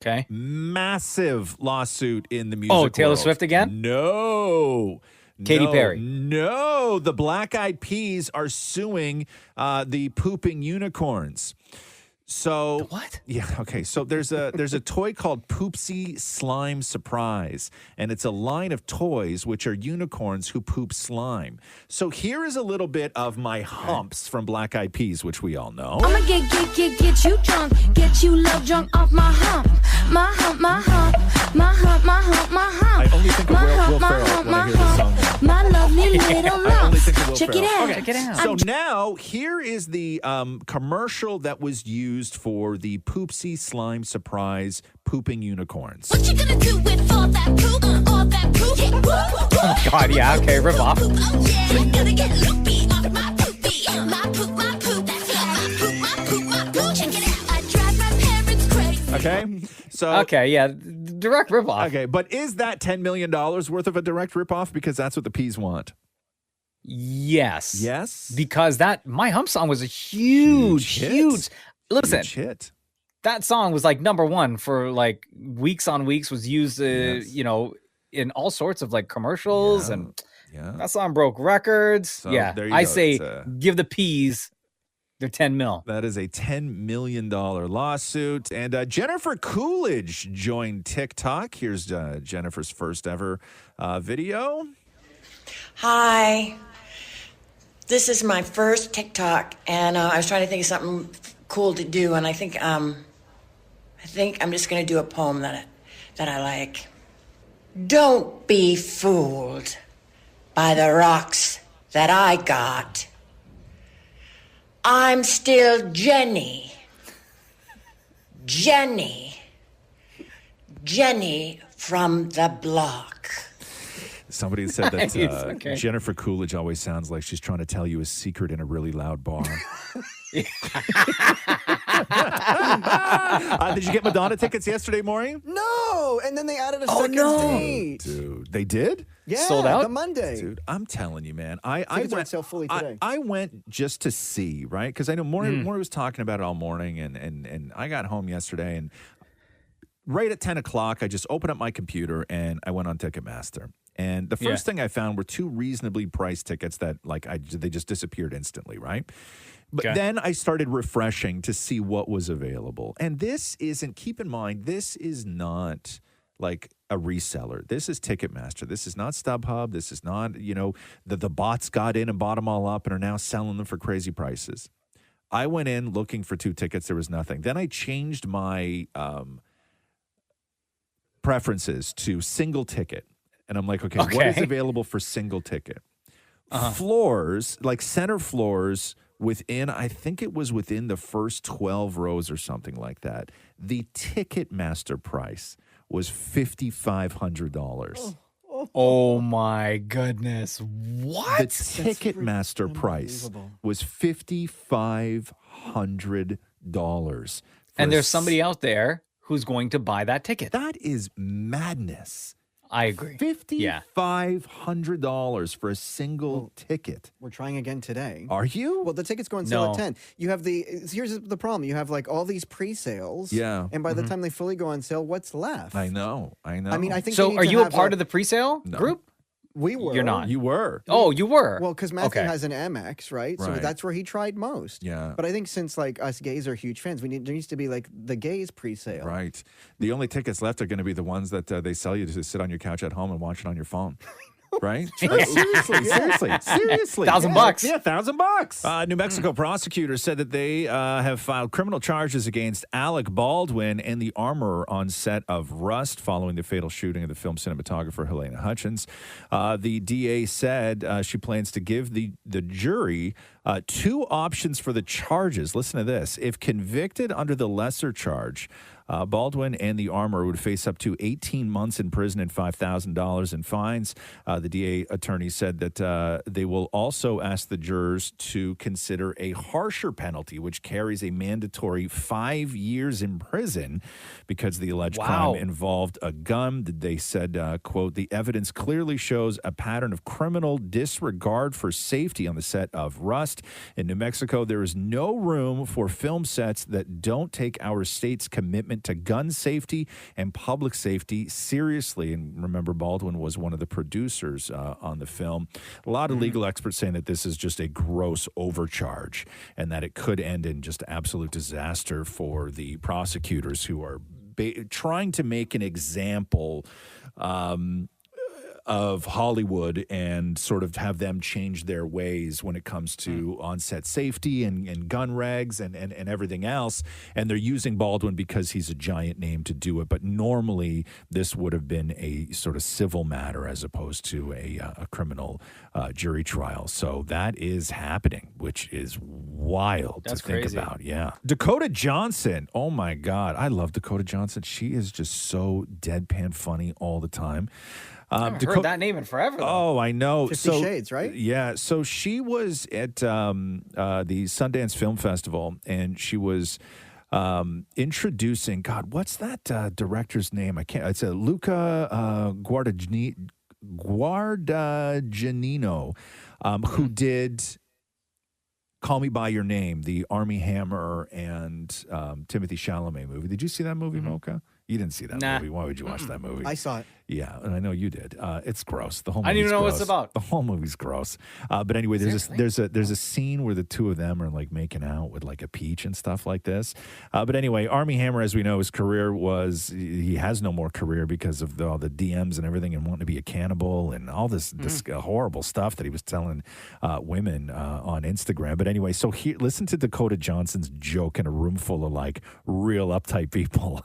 Okay. Massive lawsuit in the music world. Oh, Taylor Swift again? No. Katy Perry. No, the Black Eyed Peas are suing the pooping unicorns. So what? Yeah, okay. So there's a toy called Poopsie Slime Surprise, and it's a line of toys which are unicorns who poop slime. So here is a little bit of my humps from Black Eyed Peas, which we all know. I'ma get you drunk, get you love drunk off my hump, my hump, my hump, my hump, my hump, my hump. I only think of Will Ferrell when I hear this song. My lovely little I only think of lump. Will Check it Ferrell. out. Okay. Check it out. So now here is the commercial that was used for the Poopsie Slime Surprise pooping unicorns. What you gonna do with all that poop? All that poop? Yeah. Oh, God, yeah. Okay, rip off. Oh, yeah. Gotta get loopy off my poopy. My poop, my poop. That's my poop, my poop, my poop. Check it out. I drive my parents crazy. Okay? So Okay, yeah. Direct ripoff. Okay, but is that $10 million worth of a direct ripoff? Because that's what the Peas want. Yes. Yes? Because that My Hump song was a huge. Listen, Huge hit. that song was like number one for like weeks on weeks, was used, you know, in all sorts of like commercials, and that song broke records. So, yeah, there you I go. say It's, give the Peas their 10 mil. That is a $10 million lawsuit. And Jennifer Coolidge joined TikTok. Here's Jennifer's first ever video. Hi. This is my first TikTok, and I was trying to think of something cool to do, and I think I'm just going to do a poem that I like. Don't be fooled by the rocks that I got. I'm still Jenny from the block. Somebody said that Nice, okay. Jennifer Coolidge always sounds like she's trying to tell you a secret in a really loud bar. Did you get Madonna tickets yesterday, Maureen? No, and then they added a second date. Dude, they did? Yeah, Sold out? the Monday. Dude, I'm telling you, man. I Tickets are on went, sale fully today. I went just to see, right? Because I know Maury was talking about it all morning, and I got home yesterday, and right at 10 o'clock, I just opened up my computer, and I went on Ticketmaster. And the first thing I found were two reasonably priced tickets that, like, they just disappeared instantly, right? But then I started refreshing to see what was available. And this isn't, keep in mind, this is not like a reseller. This is Ticketmaster. This is not StubHub. This is not, the bots got in and bought them all up and are now selling them for crazy prices. I went in looking for 2 tickets. There was nothing. Then I changed my preferences to single ticket. And I'm like, okay, what is available for single ticket? Floors, like center floors within, I think it was within the first 12 rows or something like that. The Ticketmaster price was $5,500. Oh my goodness. What? The Ticketmaster price was $5,500. And there's somebody out there who's going to buy that ticket. That is madness. I agree. $5,500 for a single ticket. We're trying again today. Are you? Well, the tickets go on sale at 10. You have here's the problem. You have like all these pre-sales. Yeah. And by the time they fully go on sale, what's left? I know. I mean, I think so. Are you a part of the pre-sale group? We were. You're not. You were. Oh, you were. Well, because Matthew has an MX, right? So Right. that's where he tried most. Yeah. But I think since like us gays are huge fans, there needs to be like the gays pre-sale. Right. The only tickets left are going to be the ones that they sell you to sit on your couch at home and watch it on your phone. Right? Like, seriously. $1,000. Yeah, $1,000. New Mexico prosecutors said that they have filed criminal charges against Alec Baldwin and the armorer on set of Rust following the fatal shooting of the film cinematographer Helena Hutchins. The DA said she plans to give the jury 2 options for the charges. Listen to this. If convicted under the lesser charge, Baldwin and the armorer would face up to 18 months in prison and $5,000 in fines. The DA attorney said that they will also ask the jurors to consider a harsher penalty, which carries a mandatory 5 years in prison because the alleged crime involved a gun. They said, quote, the evidence clearly shows a pattern of criminal disregard for safety on the set of Rust. In New Mexico, there is no room for film sets that don't take our state's commitment to gun safety and public safety seriously. And remember, Baldwin was one of the producers on the film. A lot of legal experts saying that this is just a gross overcharge and that it could end in just absolute disaster for the prosecutors who are trying to make an example of Hollywood and sort of have them change their ways when it comes to on-set safety and gun regs and everything else. And they're using Baldwin because he's a giant name to do it. But normally this would have been a sort of civil matter as opposed to a criminal jury trial. So that is happening, which is wild to think about. Yeah. Dakota Johnson. Oh, my God. I love Dakota Johnson. She is just so deadpan funny all the time. I haven't heard that name in forever, though. Oh, I know. 50 Shades, right? Yeah. So she was at the Sundance Film Festival, and she was introducing, God, what's that director's name? I can't. It's Luca Guadagnino, who did Call Me By Your Name, the Armie Hammer and Timothée Chalamet movie. Did you see that movie, Mocha? You didn't see that movie. Why would you watch that movie? I saw it. Yeah, and I know you did. It's gross. The whole I movie's didn't even know what gross. it's about. The whole movie's gross. But anyway, there's a scene where the two of them are like making out with like a peach and stuff like this. But anyway, Armie Hammer, as we know, his career he has no more career because of all the DMs and everything and wanting to be a cannibal and all this horrible stuff that he was telling women on Instagram. But anyway, so listen to Dakota Johnson's joke in a room full of like real uptight people.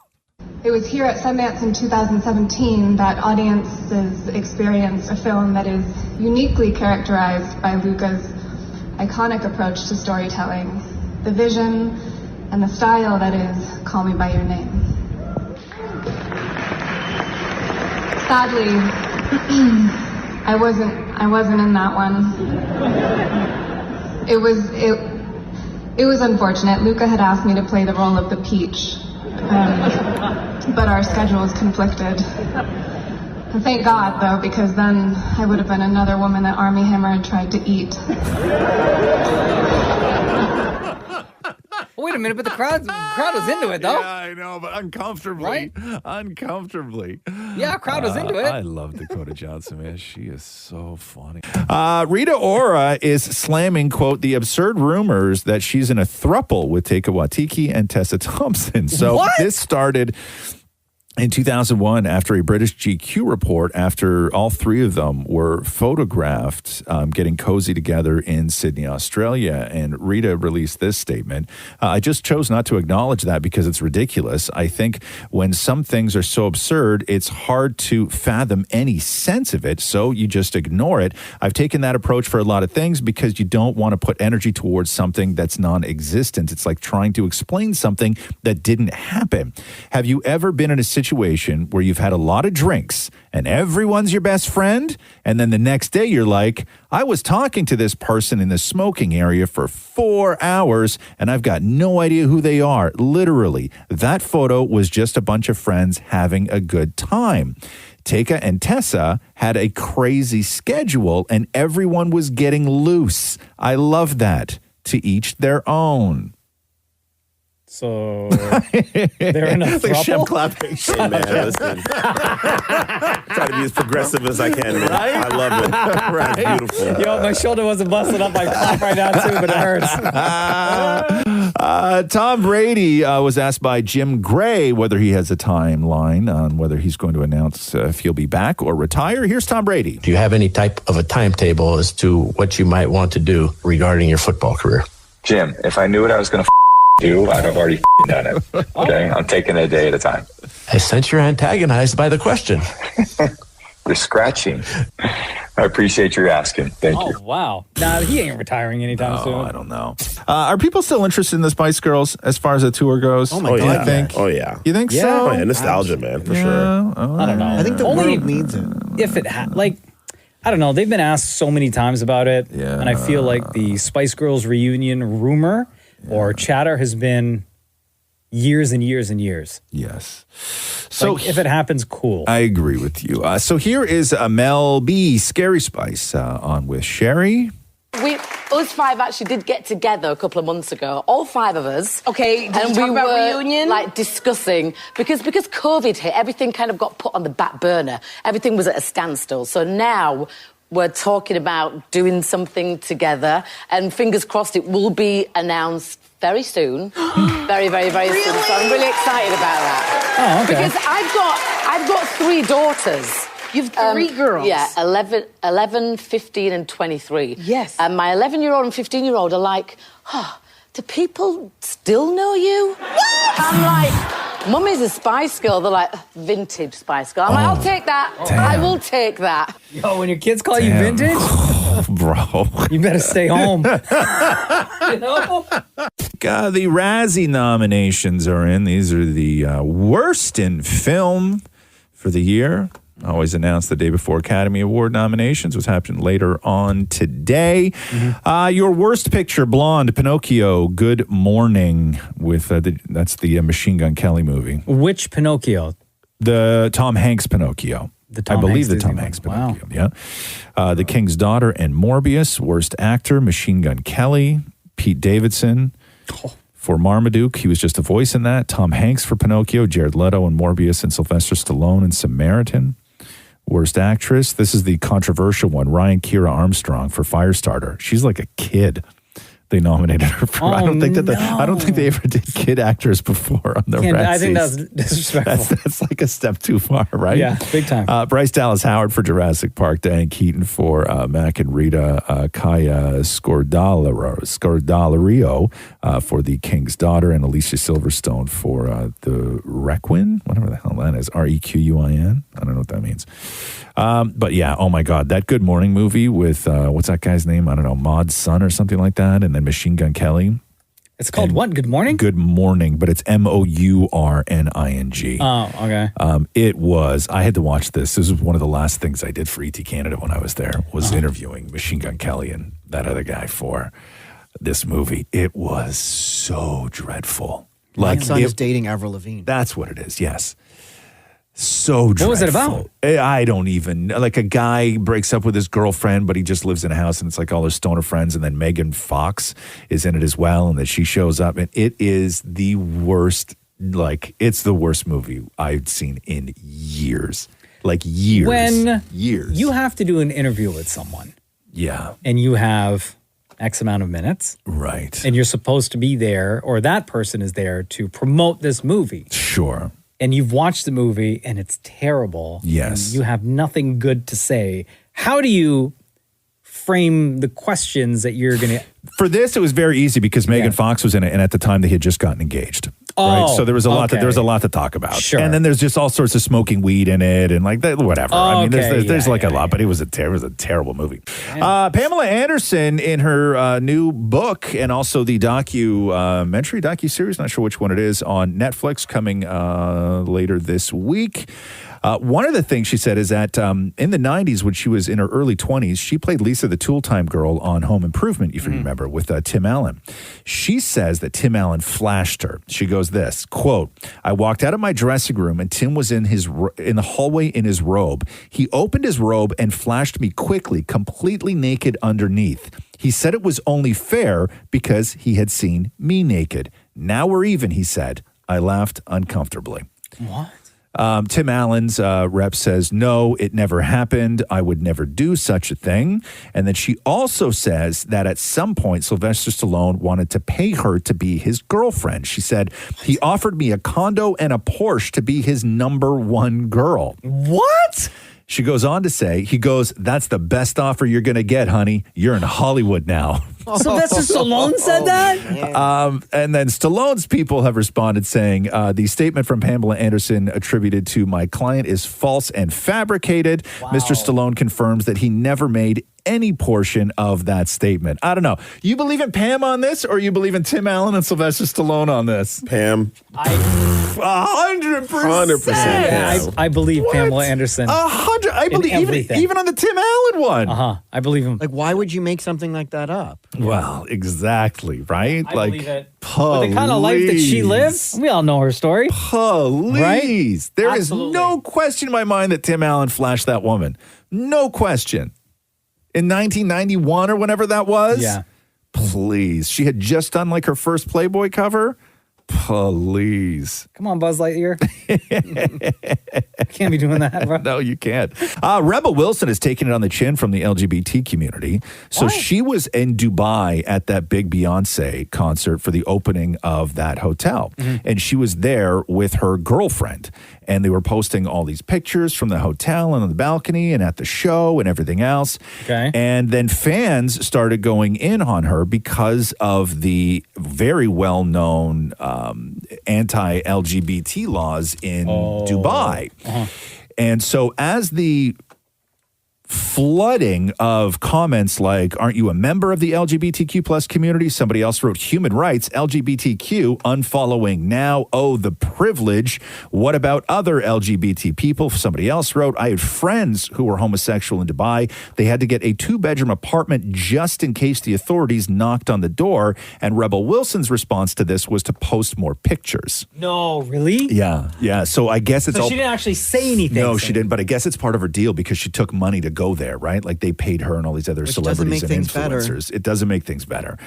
It was here at Sundance in 2017 that audiences experienced a film that is uniquely characterized by Luca's iconic approach to storytelling, the vision and the style that is Call Me By Your Name. Sadly, I wasn't in that one. It was unfortunate. Luca had asked me to play the role of the peach. But our schedules conflicted. And thank God, though, because then I would have been another woman that Armie Hammer had tried to eat. Wait a minute, but the crowd was into it, though. Yeah, I know, but uncomfortably. Right? Uncomfortably. Yeah, crowd was into it. I love Dakota Johnson, man. She is so funny. Rita Ora is slamming, quote, the absurd rumors that she's in a throuple with Taika Waititi and Tessa Thompson. So this started In 2001, after a British GQ report, after all three of them were photographed getting cozy together in Sydney, Australia, and Rita released this statement. I just chose not to acknowledge that because it's ridiculous. I think when some things are so absurd, it's hard to fathom any sense of it, so you just ignore it. I've taken that approach for a lot of things because you don't want to put energy towards something that's non-existent. It's like trying to explain something that didn't happen. Have you ever been in a situation where you've had a lot of drinks and everyone's your best friend, and then the next day you're like, I was talking to this person in the smoking area for 4 hours and I've got no idea who they are. Literally, that photo was just a bunch of friends having a good time. Teka and Tessa had a crazy schedule and everyone was getting loose. I love that. To each their own. So they're in a throuple? clapping. Hey, man, listen. Try to be as progressive as I can, man. Right? I love it. Right? That's beautiful. Yo, my shoulder wasn't busted up. I clap right now too, but it hurts. Tom Brady was asked by Jim Gray whether he has a timeline on whether he's going to announce if he'll be back or retire. Here's Tom Brady. Do you have any type of a timetable as to what you might want to do regarding your football career? Jim, if I knew what I was going to do, I'd have already done it. Okay, I'm taking it a day at a time. I sense you're antagonized by the question. You're scratching. I appreciate your asking. Thank you. Oh, wow. Nah, he ain't retiring anytime soon. I don't know. Are people still interested in the Spice Girls as far as the tour goes? Oh, my God. You think? Oh, yeah. You think Yeah. so? Oh, yeah, nostalgia, man, for sure. I don't know. I think the Only world needs it. if it I don't know. They've been asked so many times about it. Yeah. And I feel like the Spice Girls reunion rumor or chatter has been years and years and years. Yes. So if it happens, cool. I agree with you. So here is Mel B, Scary Spice, on with Sherry. Us five actually did get together a couple of months ago, all five of us. Okay, did you talk about reunion? Like discussing because COVID hit, everything kind of got put on the back burner. Everything was at a standstill. So now we're talking about doing something together, and fingers crossed it will be announced very soon. Very, very, very soon. So I'm really excited about that. Oh, okay. Because I've got 3 daughters. You've 3 girls. Yeah, 11, 15, and 23. Yes. And my 11-year-old and 15-year-old are like, do people still know you? I'm like, Mummy's a Spice Girl. They're like, vintage Spice Girl. I'm like, I'll take that. Damn. I will take that. Yo, when your kids call you vintage, bro, you better stay home. The Razzie nominations are in. These are the worst in film for the year. Always announced the day before Academy Award nominations, was happening later on today. Your worst picture, Blonde, Pinocchio, Good Morning, with that's the Machine Gun Kelly movie. Which Pinocchio? The Tom Hanks Pinocchio. I believe the Tom Hanks Pinocchio. Yeah. The King's Daughter and Morbius. Worst actor, Machine Gun Kelly, Pete Davidson. For Marmaduke, he was just a voice in that. Tom Hanks for Pinocchio, Jared Leto in Morbius, and Sylvester Stallone in Samaritan. Worst actress, this is the controversial one, Ryan Kira Armstrong for Firestarter. She's like a kid. They nominated her for. I don't think they ever did kid actors before on the Razzies. I think that's disrespectful. That's like a step too far, right? Yeah, big time. Bryce Dallas Howard for Jurassic Park, Diane Keaton for Mac and Rita, Kaya Scodelario for The King's Daughter, and Alicia Silverstone for The Requin, whatever the hell that is, Requin. I don't know what that means. But yeah, oh my God, that Good Morning movie with, what's that guy's name? I don't know, Maud's son or something like that, and then Machine Gun Kelly. It's called what? Good Morning? Good Morning, but it's Mourning. Oh, okay. It was, I had to watch this. This was one of the last things I did for ET Canada when I was there, was interviewing Machine Gun Kelly and that other guy for this movie. It was so dreadful. My son is dating Avril Lavigne. That's what it is, yes. So dreadful. What was it about? I don't even, like a guy breaks up with his girlfriend, but he just lives in a house and it's like all his stoner friends, and then Megan Fox is in it as well, and that she shows up, and it is the worst, it's the worst movie I've seen in years. Like years. When years. You have to do an interview with someone. Yeah. And you have X amount of minutes. Right. And you're supposed to be there, or that person is there to promote this movie. Sure. and you've watched the movie and it's terrible. Yes. And you have nothing good to say. How do you frame the questions that you're going to... For this, it was very easy because Megan Fox was in it, and at the time they had just gotten engaged. Right? So there was a lot. There was a lot to talk about. Sure. And then there's just all sorts of smoking weed in it, and like that, whatever. I mean, there's like a lot, but it was a terrible movie. Pamela Anderson in her new book, and also the docu-series, not sure which one it is, on Netflix coming later this week. One of the things she said is that in the 90s, when she was in her early 20s, she played Lisa the Tool Time Girl on Home Improvement, if you remember, with Tim Allen. She says that Tim Allen flashed her. She goes this, quote, "I walked out of my dressing room and Tim was in the hallway in his robe. He opened his robe and flashed me quickly, completely naked underneath. He said it was only fair because he had seen me naked. Now we're even, he said. I laughed uncomfortably." What? Tim Allen's rep says, "No, it never happened. I would never do such a thing." And then she also says that at some point, Sylvester Stallone wanted to pay her to be his girlfriend. She said, "He offered me a condo and a Porsche to be his number one girl." What? She goes on to say, he goes, "That's the best offer you're going to get, honey. You're in Hollywood now." Sylvester Stallone said that? And then Stallone's people have responded saying, the statement from Pamela Anderson attributed to my client is false and fabricated. Mr. Stallone confirms that he never made any portion of that statement. I don't know. You believe in Pam on this, or you believe in Tim Allen and Sylvester Stallone on this? Pam. 100%. I believe Pamela Anderson. 100. I believe even on the Tim Allen one. I believe him. Like, why would you make something like that up? Well, exactly, right? I like, believe it. With the kind of life that she lived, we all know her story. Please. Right? There is no question in my mind that Tim Allen flashed that woman. No question. In 1991 or whenever that was? Yeah. Please. She had just done like her first Playboy cover. Please. Come on, Buzz Lightyear. Can't be doing that, bro. No, you can't. Rebel Wilson is taking it on the chin from the LGBT community. So she was in Dubai at that big Beyonce concert for the opening of that hotel. And she was there with her girlfriend. And they were posting all these pictures from the hotel and on the balcony and at the show and everything else. Okay. And then fans started going in on her because of the very well-known anti-LGBT laws in Dubai. And so as the flooding of comments like, "Aren't you a member of the LGBTQ plus community?" Somebody else wrote, "Human rights, LGBTQ, unfollowing now. Oh, the privilege. What about other LGBT people?" Somebody else wrote, "I had friends who were homosexual in Dubai. They had to get a 2-bedroom apartment just in case the authorities knocked on the door." And Rebel Wilson's response to this was to post more pictures. No, really? Yeah. So I guess it's So all... she didn't actually say anything. No, she didn't. But I guess it's part of her deal because she took money to go there, right? Like they paid her and all these other celebrities and influencers. It doesn't make things better.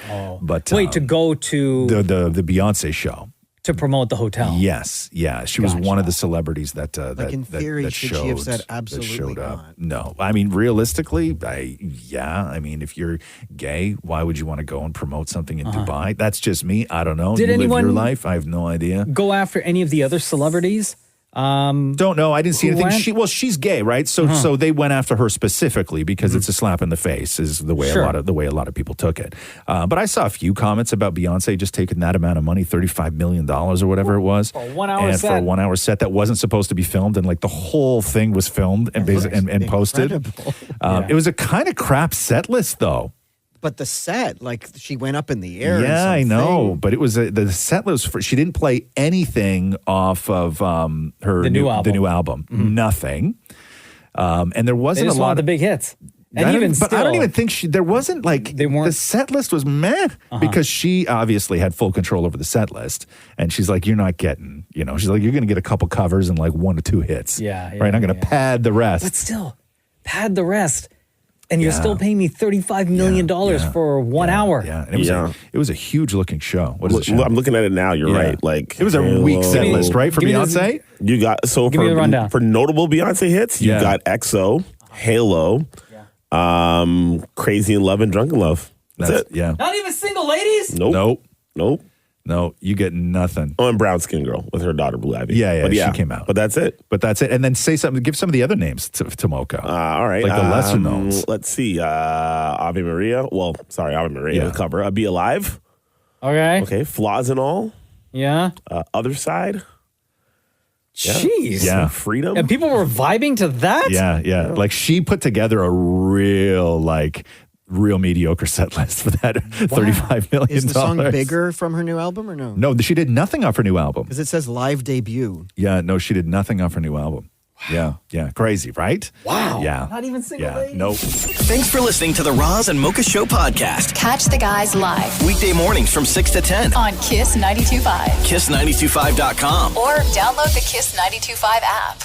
But wait, to go to the Beyonce show to promote the hotel. Yes, yeah. She was one of the celebrities that Like in theory, that should showed, she have said that absolutely showed up. not? No, I mean realistically, I mean if you're gay, why would you want to go and promote something in Dubai? That's just me. I don't know. Did you anyone live your life? I have no idea. Go after any of the other celebrities? Don't know. I didn't see who anything. went? She's gay, right? So they went after her specifically because it's a slap in the face, is the way Sure. a lot of people took it. But I saw a few comments about Beyonce just taking that amount of money, $35 million or whatever it was, For a 1 hour and set. for a 1 hour set that wasn't supposed to be filmed, and like the whole thing was filmed and posted. It was a kind of crap set list though. But the set, like she went up in the air. Yeah, I and know. something. But it was the set list. She didn't play anything off of her The new album. The new album. Nothing. And there They wasn't just a lot want the of big hits. And I even don't still, even think there wasn't like They weren't- the set list was meh because she obviously had full control over the set list, and she's like, you're not getting, she's like, you're going to get a couple covers and like 1 to 2 hits, Yeah, right? I'm going to pad the rest. but still, pad the rest. And you're still paying me $35 million for 1 hour. Yeah, and it was a huge looking show. What is it? Sean? I'm looking at it now. You're right. Like it was a weak set list, right, for Give me the- Beyonce? You got Give me the rundown. for notable Beyonce hits. You got EXO, Halo, Crazy in Love and Drunk in Love. That's it. Yeah. Not even single ladies? Nope. No, you get nothing. Oh, and Brown Skin Girl with her daughter, Blue Ivy. Yeah, But she came out. But that's it. And then say something, give some of the other names to Mocha. All right. Like the lesser knowns. Let's see. Ave Maria. Well, sorry, Ave Maria, the cover. Be Alive. Okay. Okay. Flaws and All. Yeah. Other Side. Jeez. Yeah. Freedom. And people were vibing to that? Yeah. Like she put together a real mediocre set list for that $35 million. Is the song bigger from her new album or no? No, she did nothing off her new album. Because it says live debut. Yeah, no, she did nothing off her new album. Wow. Yeah. Crazy, right? Wow. Yeah. Not even single ladies? Nope. Thanks for listening to the Roz and Mocha Show podcast. Catch the guys live Weekday mornings from 6 to 10 on Kiss 92.5. KISS925.com. Or download the Kiss 92.5 app.